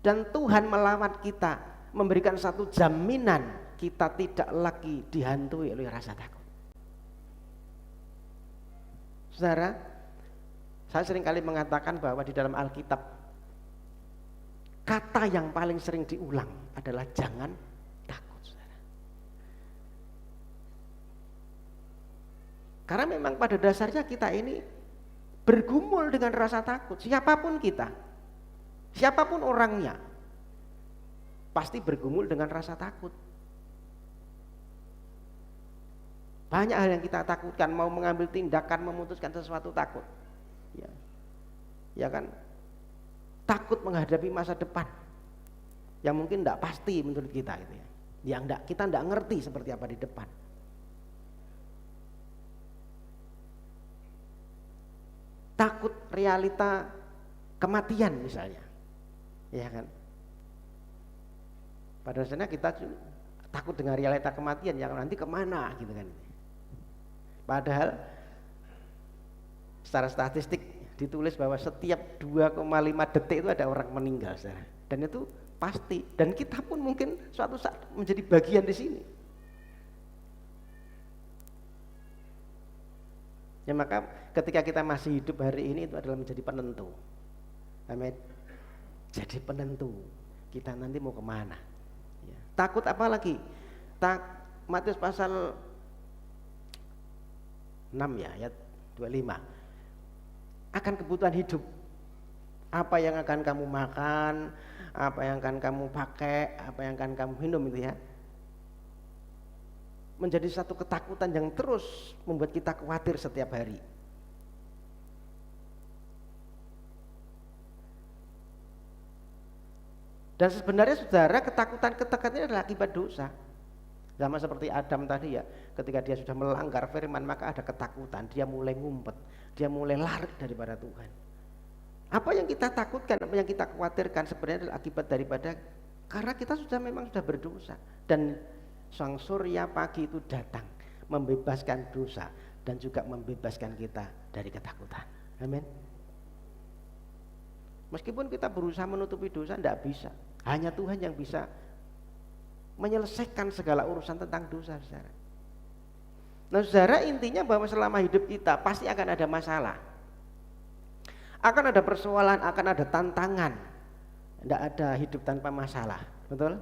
S3: Dan Tuhan melawat kita, memberikan satu jaminan kita tidak lagi dihantui oleh rasa takut. Saudara, saya seringkali mengatakan bahwa di dalam Alkitab kata yang paling sering diulang adalah jangan takut, saudara. Karena memang pada dasarnya kita ini bergumul dengan rasa takut. Siapapun kita, siapapun orangnya, pasti bergumul dengan rasa takut. Banyak hal yang kita takutkan, mau mengambil tindakan, memutuskan sesuatu takut. Ya kan, takut menghadapi masa depan yang mungkin tidak pasti menurut kita gitu ya. Kita tidak ngerti seperti apa di depan. Takut realita kematian misalnya, ya kan. Pada dasarnya kita takut dengan realita kematian, yang nanti kemana gitu kan. Padahal secara statistik ditulis bahwa setiap 2,5 detik itu ada orang meninggal, saudara. Dan itu pasti. Dan kita pun mungkin suatu saat menjadi bagian di sini. Ya, maka ketika kita masih hidup hari ini itu adalah menjadi penentu. Amin. Jadi penentu kita nanti mau kemana. Ya. Takut apa lagi? Matius pasal 6 ya, ayat 25. Akan kebutuhan hidup, apa yang akan kamu makan, apa yang akan kamu pakai, apa yang akan kamu minum, itu ya, menjadi satu ketakutan yang terus membuat kita khawatir setiap hari. Dan sebenarnya saudara, ketakutan ini adalah akibat dosa. Sama seperti Adam tadi ya, ketika dia sudah melanggar firman, maka ada ketakutan, dia mulai ngumpet, dia mulai lari daripada Tuhan. Apa yang kita takutkan, apa yang kita khawatirkan sebenarnya adalah akibat daripada, karena kita memang sudah berdosa. Dan sang surya pagi itu datang membebaskan dosa dan juga membebaskan kita dari ketakutan. Amin. Meskipun kita berusaha menutupi dosa, tidak bisa. Hanya Tuhan yang bisa menyelesaikan segala urusan tentang dosa, saudara. Nah, saudara, intinya bahwa selama hidup kita pasti akan ada masalah, akan ada persoalan, akan ada tantangan. Tidak ada hidup tanpa masalah, betul?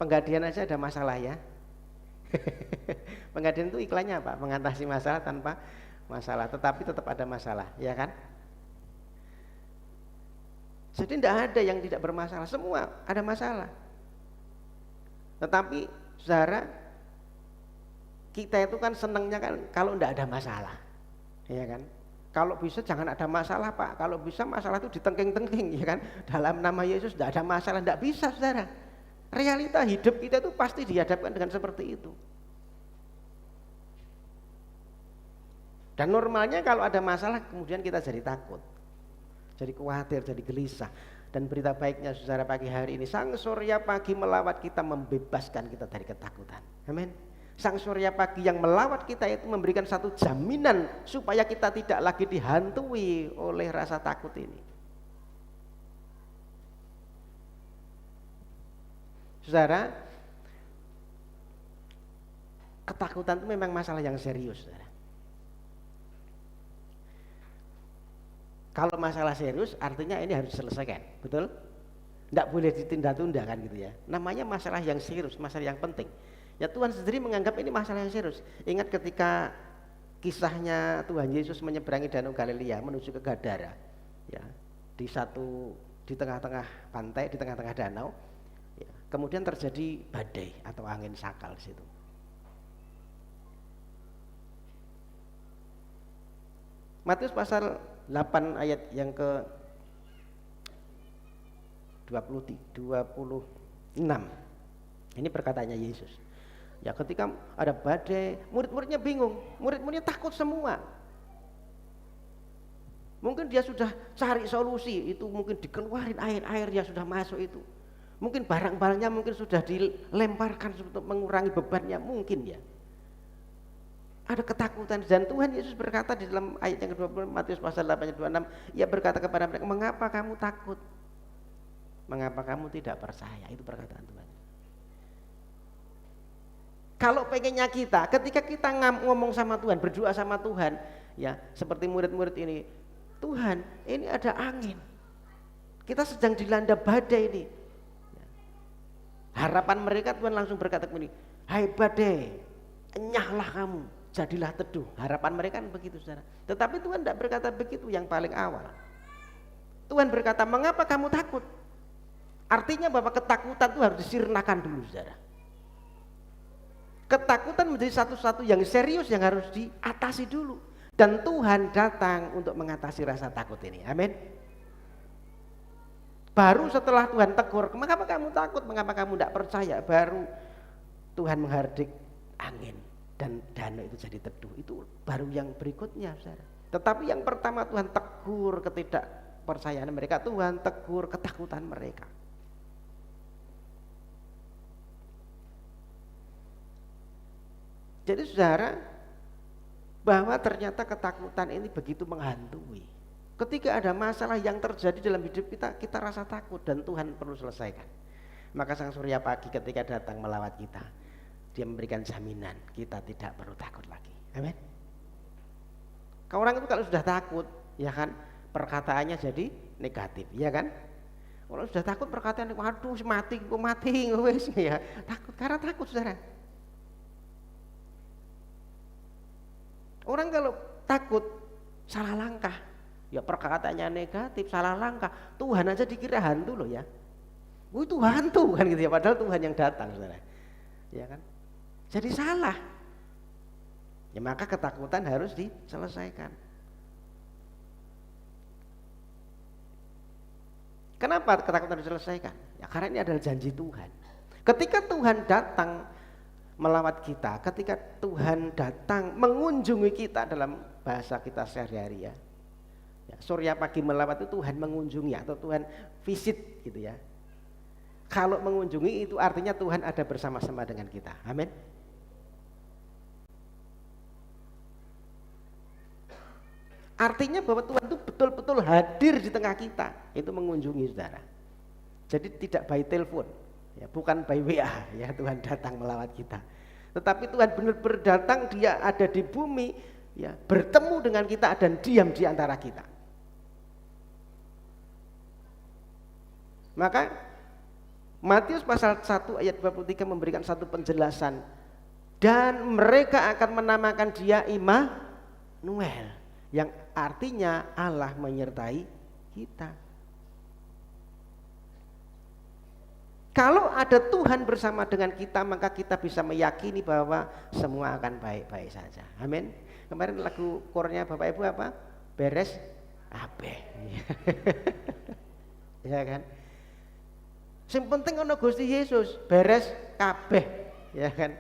S3: Penggadian aja ada masalah ya. Penggadian itu iklannya apa? Mengatasi masalah tanpa masalah, tetapi tetap ada masalah, ya kan? Jadi tidak ada yang tidak bermasalah, semua ada masalah. Tetapi saudara, kita itu kan senangnya kan kalau tidak ada masalah, ya kan? Kalau bisa jangan ada masalah, Pak. Kalau bisa masalah itu ditengking-tengking, ya kan? Dalam nama Yesus tidak ada masalah, tidak bisa, saudara. Realita hidup kita itu pasti dihadapkan dengan seperti itu. Dan normalnya kalau ada masalah kemudian kita jadi takut, jadi khawatir, jadi gelisah. Dan berita baiknya saudara, pagi hari ini sang surya pagi melawat kita, membebaskan kita dari ketakutan. Amin. Sang surya pagi yang melawat kita itu memberikan satu jaminan supaya kita tidak lagi dihantui oleh rasa takut ini. Saudara, ketakutan itu memang masalah yang serius, saudara. Kalau masalah serius artinya ini harus diselesaikan, betul? Tidak boleh ditunda-tunda kan gitu ya. Namanya masalah yang serius, masalah yang penting. Ya Tuhan sendiri menganggap ini masalah yang serius. Ingat ketika kisahnya Tuhan Yesus menyeberangi Danau Galilea menuju ke Gadara, ya, di tengah-tengah pantai, di tengah-tengah danau, ya, kemudian terjadi badai atau angin sakal di situ. Matius pasal 8 ayat yang ke 26. Ini perkataannya Yesus. Ya ketika ada badai, murid-muridnya bingung, murid-muridnya takut semua. Mungkin dia sudah cari solusi, itu mungkin dikeluarin air yang sudah masuk itu. Mungkin barang-barangnya mungkin sudah dilemparkan untuk mengurangi bebannya, mungkin ya. Ada ketakutan dan Tuhan Yesus berkata di dalam ayat yang ke-20 Matius pasal 8 ayat 26, Ia berkata kepada mereka, mengapa kamu takut? Mengapa kamu tidak percaya? Itu perkataan Tuhan. Kalau pengennya kita, ketika kita ngomong sama Tuhan, berdoa sama Tuhan, ya seperti murid-murid ini, Tuhan, ini ada angin, kita sedang dilanda badai ini. Harapan mereka Tuhan langsung berkata begini, hai badai, enyahlah kamu, jadilah teduh. Harapan mereka kan begitu, saudara. Tetapi Tuhan tidak berkata begitu yang paling awal. Tuhan berkata, mengapa kamu takut? Artinya bahwa ketakutan itu harus disirnakan dulu, saudara. Ketakutan menjadi satu-satu yang serius yang harus diatasi dulu. Dan Tuhan datang untuk mengatasi rasa takut ini. Amin. Baru setelah Tuhan tegur, mengapa kamu takut, mengapa kamu tidak percaya, baru Tuhan menghardik angin dan danau itu jadi teduh. Itu baru yang berikutnya, saudara. Tetapi yang pertama Tuhan tegur ketidakpercayaan mereka, Tuhan tegur ketakutan mereka. Jadi saudara, bahwa ternyata ketakutan ini begitu menghantui. Ketika ada masalah yang terjadi dalam hidup kita, kita rasa takut dan Tuhan perlu selesaikan. Maka Sang Surya Pagi ketika datang melawat kita, Dia memberikan jaminan kita tidak perlu takut lagi. Amin. Orang itu kalau sudah takut, ya kan, perkataannya jadi negatif, ya kan? Kalau sudah takut perkataan, waduh mati, wes ya. Takut karena takut, saudara. Orang kalau takut salah langkah, ya perkataannya negatif, salah langkah. Tuhan aja dikira hantu loh ya. Itu hantu kan gitu ya, padahal Tuhan yang datang, saudara. Ya kan? Jadi salah. Ya maka ketakutan harus diselesaikan. Kenapa ketakutan diselesaikan? Ya karena ini adalah janji Tuhan. Ketika Tuhan datang melawat kita, ketika Tuhan datang mengunjungi kita dalam bahasa kita sehari-hari ya. Surya Pagi melawat itu Tuhan mengunjungi atau Tuhan visit gitu ya. Kalau mengunjungi itu artinya Tuhan ada bersama-sama dengan kita. Amin. Artinya bahwa Tuhan itu betul-betul hadir di tengah kita, itu mengunjungi, saudara. Jadi tidak by telepon. Ya, bukan by WA ya Tuhan datang melawat kita. Tetapi Tuhan benar-benar datang, Dia ada di bumi ya, bertemu dengan kita dan diam di antara kita. Maka Matius pasal 1 ayat 23 memberikan satu penjelasan, dan mereka akan menamakan Dia Immanuel, yang artinya Allah menyertai kita. Kalau ada Tuhan bersama dengan kita, maka kita bisa meyakini bahwa semua akan baik-baik saja. Amin. Kemarin lagu kornya Bapak Ibu apa? Beres ape. Ya kan? Yang penting ono Gusti Yesus, beres kabeh. Ya kan?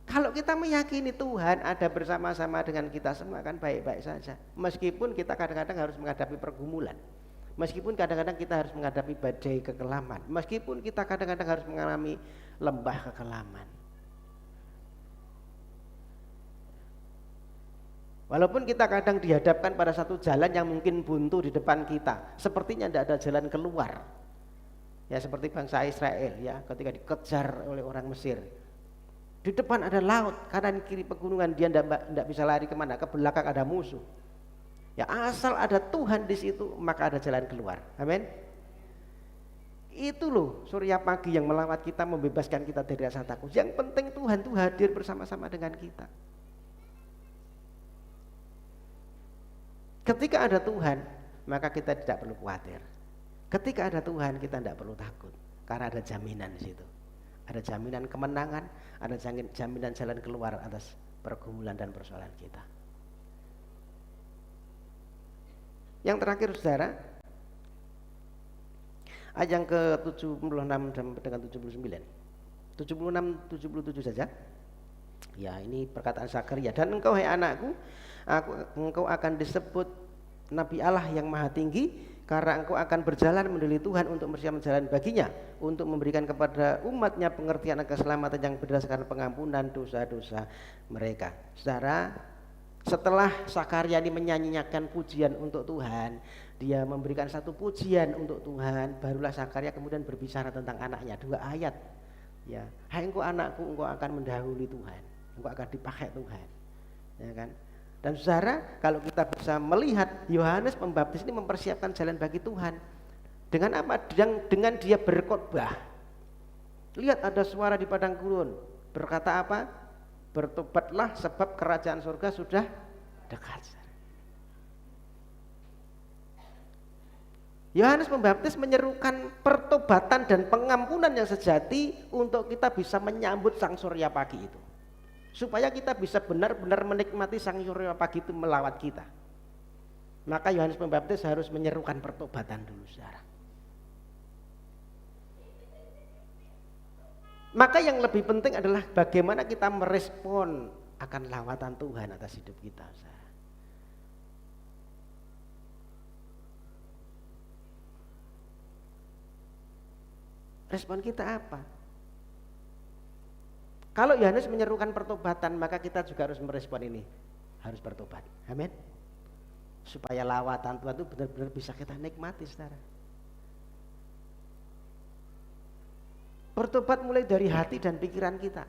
S3: Kalau kita meyakini Tuhan ada bersama-sama dengan kita, semua akan baik-baik saja. Meskipun kita kadang-kadang harus menghadapi pergumulan. Meskipun kadang-kadang kita harus menghadapi badai kekelaman, meskipun kita kadang-kadang harus mengalami lembah kekelaman. Walaupun kita kadang dihadapkan pada satu jalan yang mungkin buntu di depan kita, sepertinya tidak ada jalan keluar. Ya seperti bangsa Israel ya, ketika dikejar oleh orang Mesir. Di depan ada laut, kanan kiri pegunungan, dia tidak bisa lari kemana, ke belakang ada musuh. Ya asal ada Tuhan di situ, maka ada jalan keluar. Amin. Itu loh surya pagi yang melawat kita, membebaskan kita dari rasa takut. Yang penting Tuhan itu hadir bersama-sama dengan kita. Ketika ada Tuhan, maka kita tidak perlu khawatir. Ketika ada Tuhan, kita tidak perlu takut, karena ada jaminan di situ. Ada jaminan kemenangan, ada jaminan jalan keluar atas pergumulan dan persoalan kita. Yang terakhir saudara, ayat yang ke-76 dengan 79. 76 77 saja. Ya, ini perkataan Zakaria. Dan engkau hai anakku, engkau akan disebut Nabi Allah yang Maha Tinggi, karena engkau akan berjalan mendahului Tuhan untuk mempersiapkan jalan baginya, untuk memberikan kepada umatnya pengertian akan keselamatan yang berdasarkan pengampunan dosa-dosa mereka. Saudara, setelah Zakaria ini menyanyikan pujian untuk Tuhan, dia memberikan satu pujian untuk Tuhan, barulah Zakaria kemudian berbicara tentang anaknya, 2 ayat. Ya, hai engkau anakku, engkau akan mendahului Tuhan, engkau akan dipakai Tuhan. Ya kan? Dan saudara, kalau kita bisa melihat Yohanes Pembaptis ini mempersiapkan jalan bagi Tuhan. Dengan apa? Dengan dia berkhotbah. Lihat ada suara di padang gurun, berkata apa? Bertobatlah sebab kerajaan surga sudah dekat. Yohanes Pembaptis menyerukan pertobatan dan pengampunan yang sejati untuk kita bisa menyambut sang surya pagi itu. Supaya kita bisa benar-benar menikmati sang surya pagi itu melawat kita. Maka Yohanes Pembaptis harus menyerukan pertobatan dulu, saudara. Maka yang lebih penting adalah bagaimana kita merespon akan lawatan Tuhan atas hidup kita, saudara. Respon kita apa? Kalau Yohanes menyerukan pertobatan, maka kita juga harus merespon ini, harus bertobat. Amin. Supaya lawatan Tuhan itu benar-benar bisa kita nikmati, saudara. Bertobat mulai dari hati dan pikiran kita.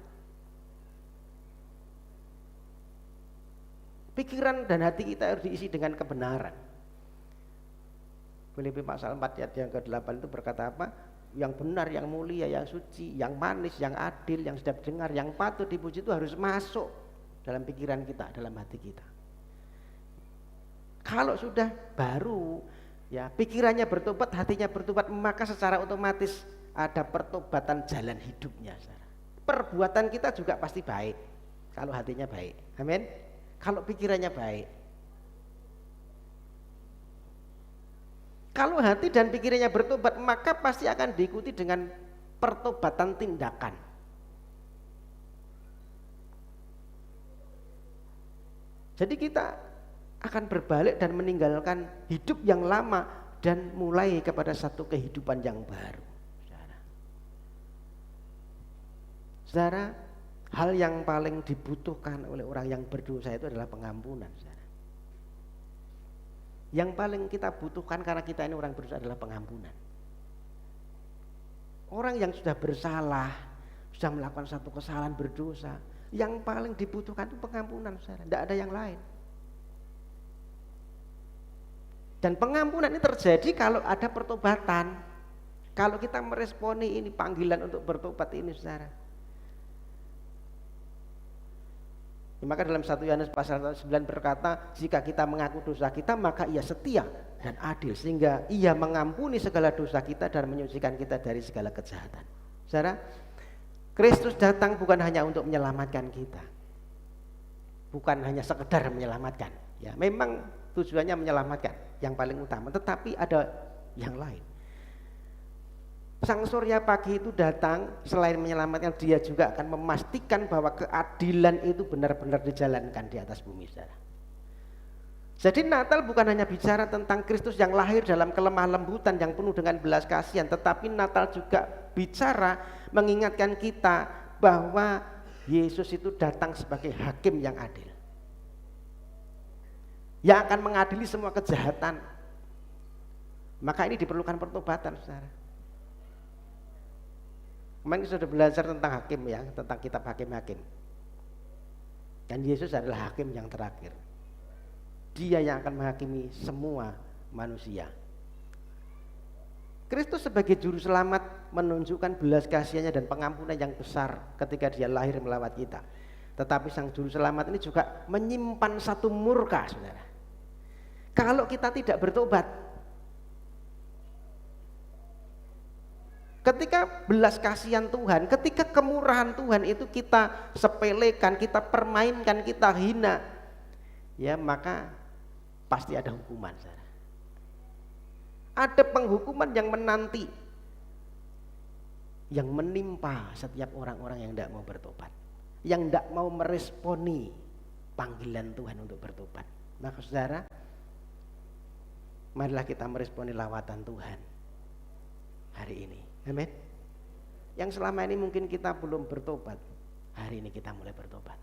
S3: Pikiran dan hati kita harus diisi dengan kebenaran. Filipi pasal 4 ayat yang ke-8 itu berkata apa? Yang benar, yang mulia, yang suci, yang manis, yang adil, yang sedap dengar, yang patut dipuji itu harus masuk dalam pikiran kita, dalam hati kita. Kalau sudah baru ya pikirannya bertobat, hatinya bertobat, maka secara otomatis ada pertobatan jalan hidupnya. Perbuatan kita juga pasti baik kalau hatinya baik. Amin. Kalau pikirannya baik. Kalau hati dan pikirannya bertobat, maka pasti akan diikuti dengan pertobatan tindakan. Jadi kita akan berbalik dan meninggalkan hidup yang lama dan mulai kepada satu kehidupan yang baru. Saudara, hal yang paling dibutuhkan oleh orang yang berdosa itu adalah pengampunan. Yang paling kita butuhkan karena kita ini orang berdosa adalah pengampunan. Orang yang sudah bersalah, sudah melakukan satu kesalahan berdosa, yang paling dibutuhkan itu pengampunan, saudara. Tidak ada yang lain. Dan pengampunan ini terjadi kalau ada pertobatan. Kalau kita meresponi ini panggilan untuk bertobat ini, saudara. Ya, maka dalam 1 Yohanes pasal 9 berkata, jika kita mengaku dosa kita, maka ia setia dan adil, sehingga ia mengampuni segala dosa kita dan menyucikan kita dari segala kejahatan. Saudara, Kristus datang bukan hanya untuk menyelamatkan kita, bukan hanya sekedar menyelamatkan. Ya, memang tujuannya menyelamatkan yang paling utama, tetapi ada yang lain. Sang surya pagi itu datang, selain menyelamatkan, dia juga akan memastikan bahwa keadilan itu benar-benar dijalankan di atas bumi, saudara. Jadi Natal bukan hanya bicara tentang Kristus yang lahir dalam kelemah lembutan yang penuh dengan belas kasihan, tetapi Natal juga bicara mengingatkan kita bahwa Yesus itu datang sebagai hakim yang adil, yang akan mengadili semua kejahatan. Maka ini diperlukan pertobatan, saudara. Kemarin kita sudah belajar tentang hakim ya, tentang kitab hakim-hakim. Dan Yesus adalah hakim yang terakhir. Dia yang akan menghakimi semua manusia. Kristus sebagai juru selamat menunjukkan belas kasihannya dan pengampunan yang besar ketika dia lahir melawat kita. Tetapi sang juru selamat ini juga menyimpan satu murka, saudara. Kalau kita tidak bertobat, ketika belas kasihan Tuhan, ketika kemurahan Tuhan itu kita sepelekan, kita permainkan, kita hina, ya maka pasti ada hukuman, saudara. Ada penghukuman yang menanti, yang menimpa setiap orang-orang yang tidak mau bertobat, yang tidak mau meresponi panggilan Tuhan untuk bertobat. Maka saudara, marilah kita meresponi lawatan Tuhan hari ini. Amin. Yang selama ini mungkin kita belum bertobat, hari ini kita mulai bertobat.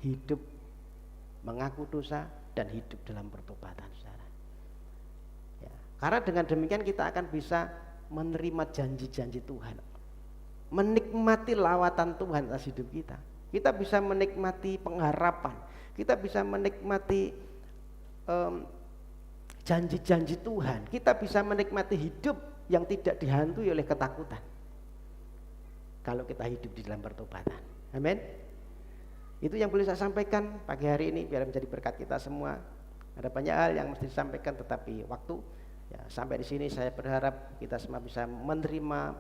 S3: Hidup mengaku dosa dan hidup dalam pertobatan, saudara. Ya, karena dengan demikian kita akan bisa menerima janji-janji Tuhan, menikmati lawatan Tuhan atas hidup kita. Kita bisa menikmati pengharapan, kita bisa menikmati janji-janji Tuhan, kita bisa menikmati hidup yang tidak dihantui oleh ketakutan kalau kita hidup di dalam pertobatan. Amin. Itu yang boleh saya sampaikan pagi hari ini, biar menjadi berkat kita semua. Ada banyak hal yang mesti disampaikan, tetapi waktu ya, sampai di sini saya berharap kita semua bisa menerima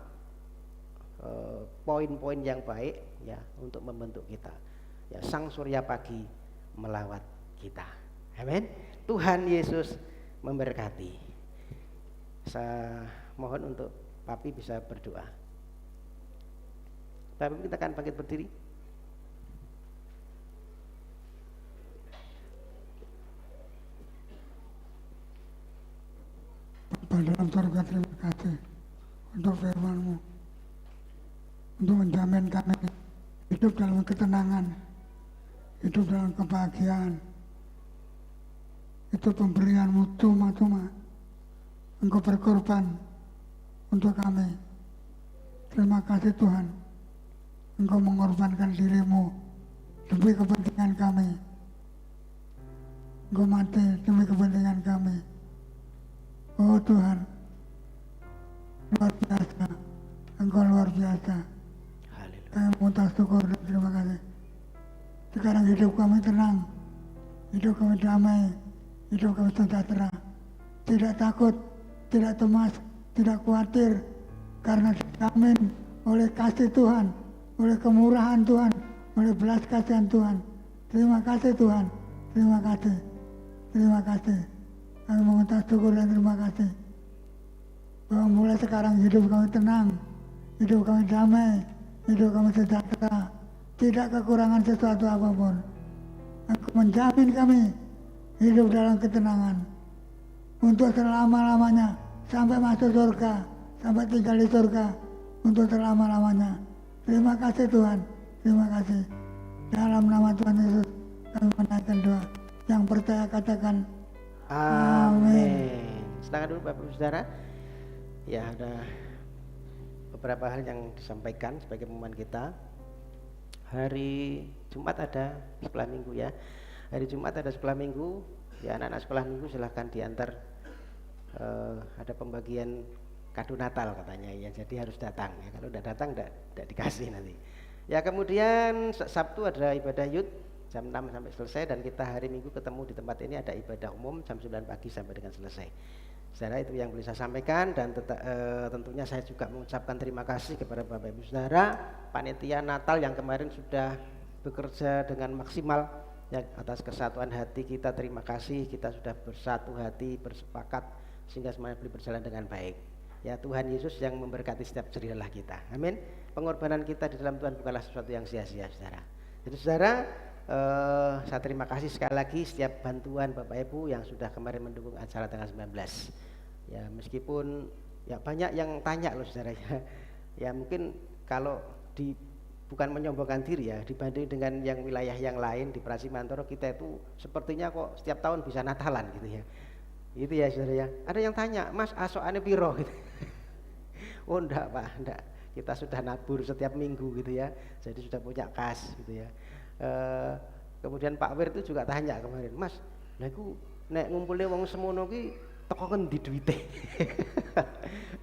S3: poin-poin yang baik ya untuk membentuk kita. Ya, sang surya pagi melawat kita. Amin. Tuhan Yesus memberkati. Saya mohon untuk Papi bisa berdoa. Papi, kita akan bangkit berdiri.
S4: Bapa dalam surga, terima kasih untuk firman-Mu, untuk menjamin kami hidup dalam ketenangan, hidup dalam kebahagiaan. Itu pemberian-Mu cuma-cuma. Engkau berkorban untuk kami. Terima kasih Tuhan, Engkau mengorbankan diri-Mu demi kepentingan kami. Engkau mati demi kepentingan kami. Oh Tuhan, luar biasa, Engkau luar biasa. Kami mengucap syukur dan terima kasih. Sekarang hidup kami tenang, hidup kami damai, hidup kami sejahtera. Tidak takut, tidak cemas, tidak khawatir, karena dijamin oleh kasih Tuhan, oleh kemurahan Tuhan, oleh belas kasihan Tuhan. Terima kasih Tuhan, terima kasih, terima kasih. Kami mengucap syukur dan terima kasih bahwa mulai sekarang hidup kami tenang, hidup kami damai, hidup kami sejahtera, tidak kekurangan sesuatu apapun. Engkau menjamin kami hidup dalam ketenangan untuk selama-lamanya, sampai masuk surga, sampai tinggal di surga untuk selama-lamanya. Terima kasih Tuhan, terima kasih. Dalam nama Tuhan Yesus kami menaikkan doa. Yang percaya katakan amin.
S3: Silakan dulu Bapak Ibu Saudara. Ya, ada beberapa hal yang disampaikan sebagai pengumuman kita. Hari Jumat ada sekolah minggu ya. Hari Jumat ada sekolah minggu. Ya, anak-anak sekolah minggu silahkan diantar. Ada pembagian kado Natal katanya ya. Jadi harus datang ya. Kalau tidak datang tidak dikasih nanti. Ya, kemudian Sabtu ada ibadah youth jam 6 sampai selesai, dan kita hari Minggu ketemu di tempat ini ada ibadah umum jam 9 pagi sampai dengan selesai. Saudara, itu yang boleh saya sampaikan, dan tentunya saya juga mengucapkan terima kasih kepada Bapak Ibu Saudara panitia Natal yang kemarin sudah bekerja dengan maksimal ya, atas kesatuan hati kita. Terima kasih, kita sudah bersatu hati, bersepakat sehingga semuanya boleh berjalan dengan baik. Ya, Tuhan Yesus yang memberkati setiap jerilah kita. Amin. Pengorbanan kita di dalam Tuhan bukanlah sesuatu yang sia-sia, saudara. Jadi saudara, saya terima kasih sekali lagi setiap bantuan Bapak Ibu yang sudah kemarin mendukung acara tanggal 19. Ya, meskipun ya banyak yang tanya loh saudara ya. Ya mungkin kalau bukan menyombongkan diri ya, dibanding dengan yang wilayah yang lain di Prasimantoro, kita itu sepertinya kok setiap tahun bisa Natalan gitu ya. Itu ya saudara ya. Ada yang tanya, Mas asoane piro gitu. Oh enggak Pak, enggak. Kita sudah nabur setiap minggu gitu ya. Jadi sudah punya kas gitu ya. Kemudian Pak Wir itu juga tanya kemarin, Mas, lah iku nek ngumpulnya wong semono ki teko ngendi duwite?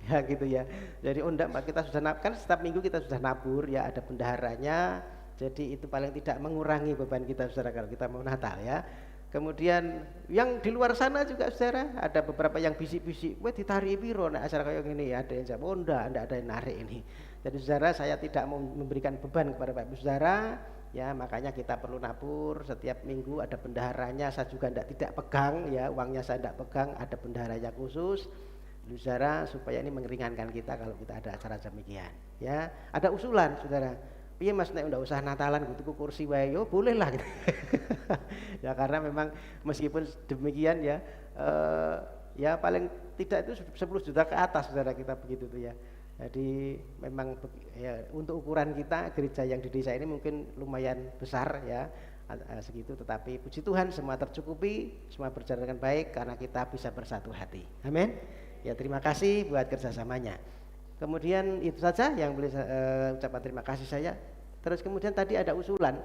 S3: Ya gitu ya. Jadi oh enggak Pak, kita sudah kan setiap minggu kita sudah nabur ya, ada bendaharanya. Jadi itu paling tidak mengurangi beban kita saudara kalau kita mau Natal ya. Kemudian yang di luar sana juga saudara, ada beberapa yang bisik-bisik, weh ditarik piro nek acara kayak gini ya, ada yang jawab, oh enggak ada yang narik ini. Jadi saudara, saya tidak mau memberikan beban kepada Bapak Ibu saudara, ya makanya kita perlu nabur setiap minggu, ada bendaharanya. Saya juga tidak pegang ya, uangnya saya tidak pegang, ada bendaharanya khusus saudara, supaya ini meringankan kita kalau kita ada acara demikian ya. Ada usulan saudara, iya Mas nek ndak usah Natalan gitu kursi wae yo boleh lah gitu. Ya karena memang meskipun demikian ya, ya paling tidak itu 10 juta ke atas saudara kita begitu tuh ya. Jadi memang ya, untuk ukuran kita gereja yang di desa ini mungkin lumayan besar ya segitu, tetapi puji Tuhan semua tercukupi, semua berjalan dengan baik karena kita bisa bersatu hati. Amin. Ya terima kasih buat kerjasamanya. Kemudian itu saja yang boleh ucapan terima kasih saya. Terus kemudian tadi ada usulan,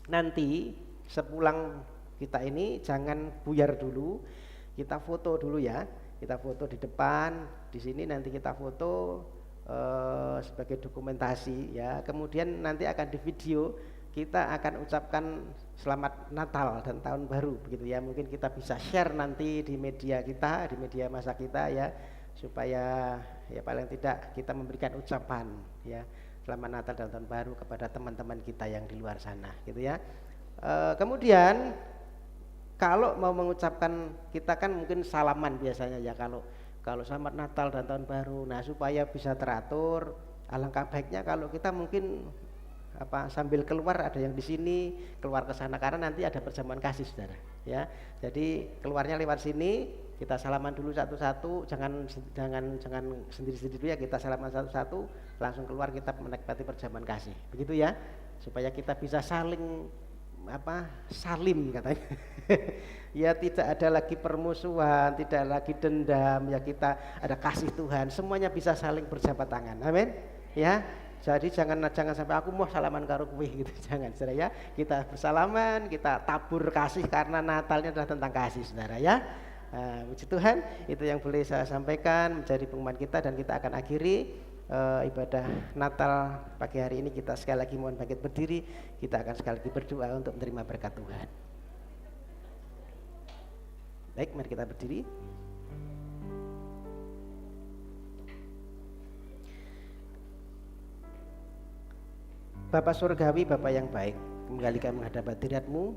S3: nanti sepulang kita ini jangan buyar dulu, kita foto dulu ya. Kita foto di depan, di sini nanti kita foto sebagai dokumentasi ya. Kemudian nanti akan di video, kita akan ucapkan selamat Natal dan tahun baru begitu ya. Mungkin kita bisa share nanti di media kita, di media massa kita ya, supaya ya paling tidak kita memberikan ucapan ya selamat Natal dan tahun baru kepada teman-teman kita yang di luar sana gitu ya. Kemudian kalau mau mengucapkan, kita kan mungkin salaman biasanya ya, kalau selamat Natal dan tahun baru. Nah supaya bisa teratur, alangkah baiknya kalau kita mungkin sambil keluar, ada yang di sini keluar ke sana karena nanti ada perjamuan kasih saudara ya. Jadi keluarnya lewat sini, kita salaman dulu satu-satu, jangan sendiri-sendiri dulu ya, kita salaman satu-satu langsung keluar, kita menikmati perjamuan kasih begitu ya, supaya kita bisa saling salim katanya. Ya tidak ada lagi permusuhan, tidak lagi dendam ya, kita ada kasih Tuhan, semuanya bisa saling berjabat tangan. Amin ya. Jadi jangan sampai aku mau salaman karo kowe gitu, jangan saudara ya. Kita bersalaman, kita tabur kasih karena Natalnya adalah tentang kasih saudara ya. Puji Tuhan, itu yang boleh saya sampaikan menjadi pengumuman kita, dan kita akan akhiri ibadah Natal pagi hari ini. Kita sekali lagi mohon bangkit berdiri, kita akan sekali lagi berdoa untuk menerima berkat Tuhan. Baik, mari kita berdiri. Bapa Surgawi, Bapa yang baik, kembali kami menghadap hadirat-Mu.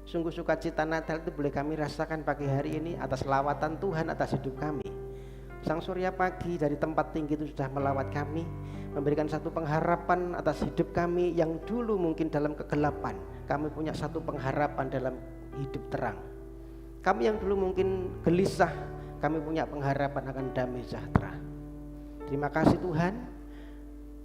S3: Sungguh sukacita Natal itu boleh kami rasakan pagi hari ini atas lawatan Tuhan atas hidup kami. Sang Surya pagi dari tempat tinggi itu sudah melawat kami, memberikan satu pengharapan atas hidup kami yang dulu mungkin dalam kegelapan. Kami punya satu pengharapan dalam hidup terang. Kami yang dulu mungkin gelisah, kami punya pengharapan akan damai sejahtera. Terima kasih Tuhan.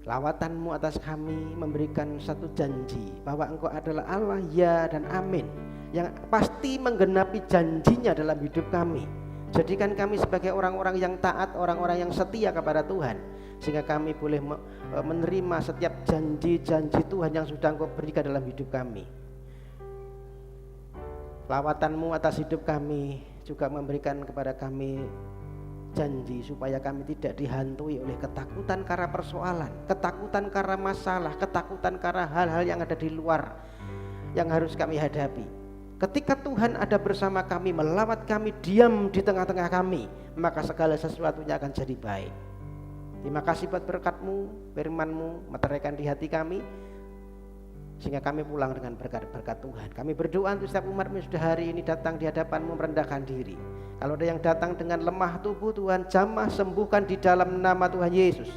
S3: Lawatan-Mu atas kami memberikan satu janji bahwa Engkau adalah Allah ya dan amin, yang pasti menggenapi janjinya dalam hidup kami. Jadikan kami sebagai orang-orang yang taat, orang-orang yang setia kepada Tuhan, sehingga kami boleh menerima setiap janji-janji Tuhan yang sudah Engkau berikan dalam hidup kami. Lawatan-Mu atas hidup kami juga memberikan kepada kami janji supaya kami tidak dihantui oleh ketakutan karena persoalan, ketakutan karena masalah, ketakutan karena hal-hal yang ada di luar yang harus kami hadapi. Ketika Tuhan ada bersama kami, melawat kami, diam di tengah-tengah kami, maka segala sesuatunya akan jadi baik. Terima kasih buat berkat-Mu, firman-Mu meteraikan di hati kami, sehingga kami pulang dengan berkat-berkat Tuhan. Kami berdoa untuk setiap umat-Mu sudah hari ini datang di hadapan-Mu merendahkan diri. Kalau ada yang datang dengan lemah tubuh, Tuhan jamah sembuhkan di dalam nama Tuhan Yesus.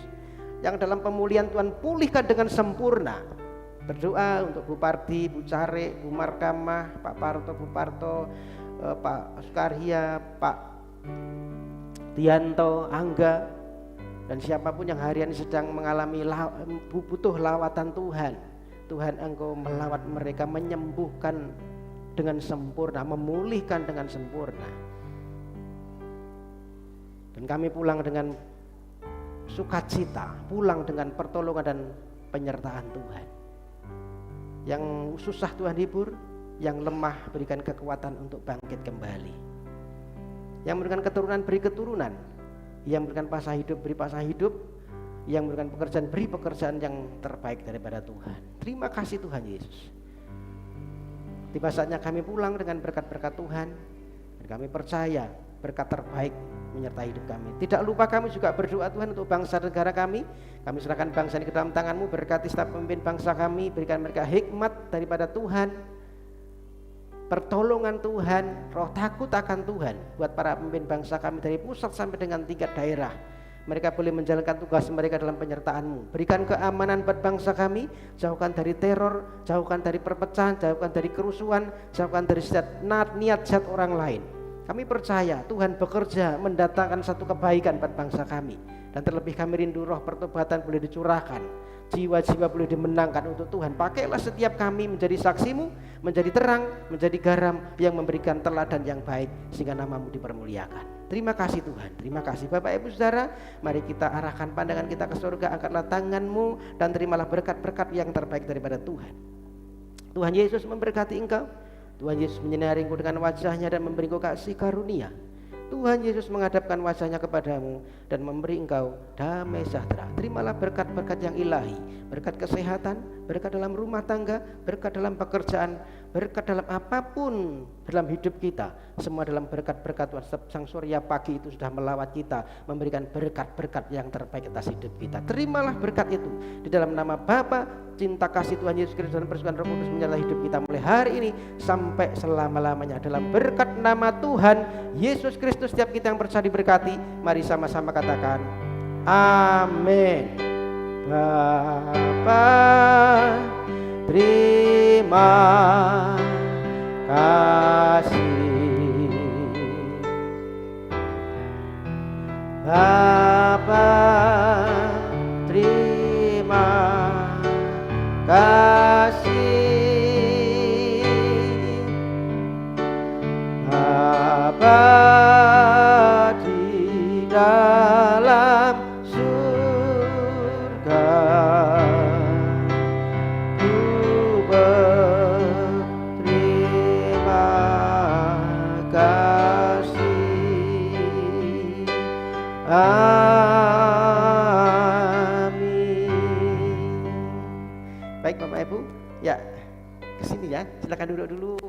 S3: Yang dalam pemulihan Tuhan pulihkan dengan sempurna. Berdoa untuk Bu Parti, Bu Care, Bu Markamah, Pak Parto, Bu Parto, Pak Sukarhia, Pak Tianto, Angga, dan siapapun yang hari ini sedang mengalami butuh lawatan Tuhan. Tuhan Engkau melawat mereka, menyembuhkan dengan sempurna, memulihkan dengan sempurna. Dan kami pulang dengan sukacita, pulang dengan pertolongan dan penyertaan Tuhan. Yang susah Tuhan hibur, yang lemah berikan kekuatan untuk bangkit kembali. Yang memberikan keturunan beri keturunan, yang memberikan pasah hidup beri pasah hidup, yang memberikan pekerjaan beri pekerjaan yang terbaik daripada Tuhan. Terima kasih Tuhan Yesus. Tiba saatnya kami pulang dengan berkat-berkat Tuhan, dan kami percaya berkat terbaik menyertai hidup kami. Tidak lupa kami juga berdoa Tuhan untuk bangsa negara kami. Kami serahkan bangsa ini ke dalam tangan-Mu, berkati setiap pemimpin bangsa kami, berikan mereka hikmat daripada Tuhan, pertolongan Tuhan, roh takut akan Tuhan buat para pemimpin bangsa kami dari pusat sampai dengan tingkat daerah. Mereka boleh menjalankan tugas mereka dalam penyertaan-Mu. Berikan keamanan buat bangsa kami, jauhkan dari teror, jauhkan dari perpecahan, jauhkan dari kerusuhan, jauhkan dari niat jahat orang lain. Kami percaya Tuhan bekerja mendatangkan satu kebaikan buat bangsa kami. Dan terlebih kami rindu roh pertobatan boleh dicurahkan, jiwa-jiwa boleh dimenangkan untuk Tuhan. Pakailah setiap kami menjadi saksi-Mu, menjadi terang, menjadi garam yang memberikan teladan yang baik sehingga nama-Mu dipermuliakan. Terima kasih Tuhan, terima kasih Bapak Ibu Saudara. Mari kita arahkan pandangan kita ke surga, angkatlah tangan-Mu dan terimalah berkat-berkat yang terbaik daripada Tuhan. Tuhan Yesus memberkati engkau. Tuhan Yesus menyinari engkau dengan wajahnya dan memberi engkau kasih karunia. Tuhan Yesus menghadapkan wajahnya kepadamu dan memberi engkau damai sejahtera. Terimalah berkat-berkat yang ilahi, berkat kesehatan, berkat dalam rumah tangga, berkat dalam pekerjaan, berkat dalam apapun dalam hidup kita. Semua dalam berkat-berkat Tuhan. Sang surya pagi itu sudah melawat kita, memberikan berkat-berkat yang terbaik atas hidup kita. Terimalah berkat itu di dalam nama Bapa, cinta kasih Tuhan Yesus Kristus dan persekutuan Roh Kudus menyertai hidup kita mulai hari ini sampai selama-lamanya. Dalam berkat nama Tuhan Yesus Kristus, setiap kita yang percaya diberkati. Mari sama-sama katakan amin. Bapa, terima kasih. Bapa, terima kasih. Bapa di dalam surga, ku berterima kasih. Amin. Baik Bapak Ibu, ya kesini ya, silakan duduk dulu.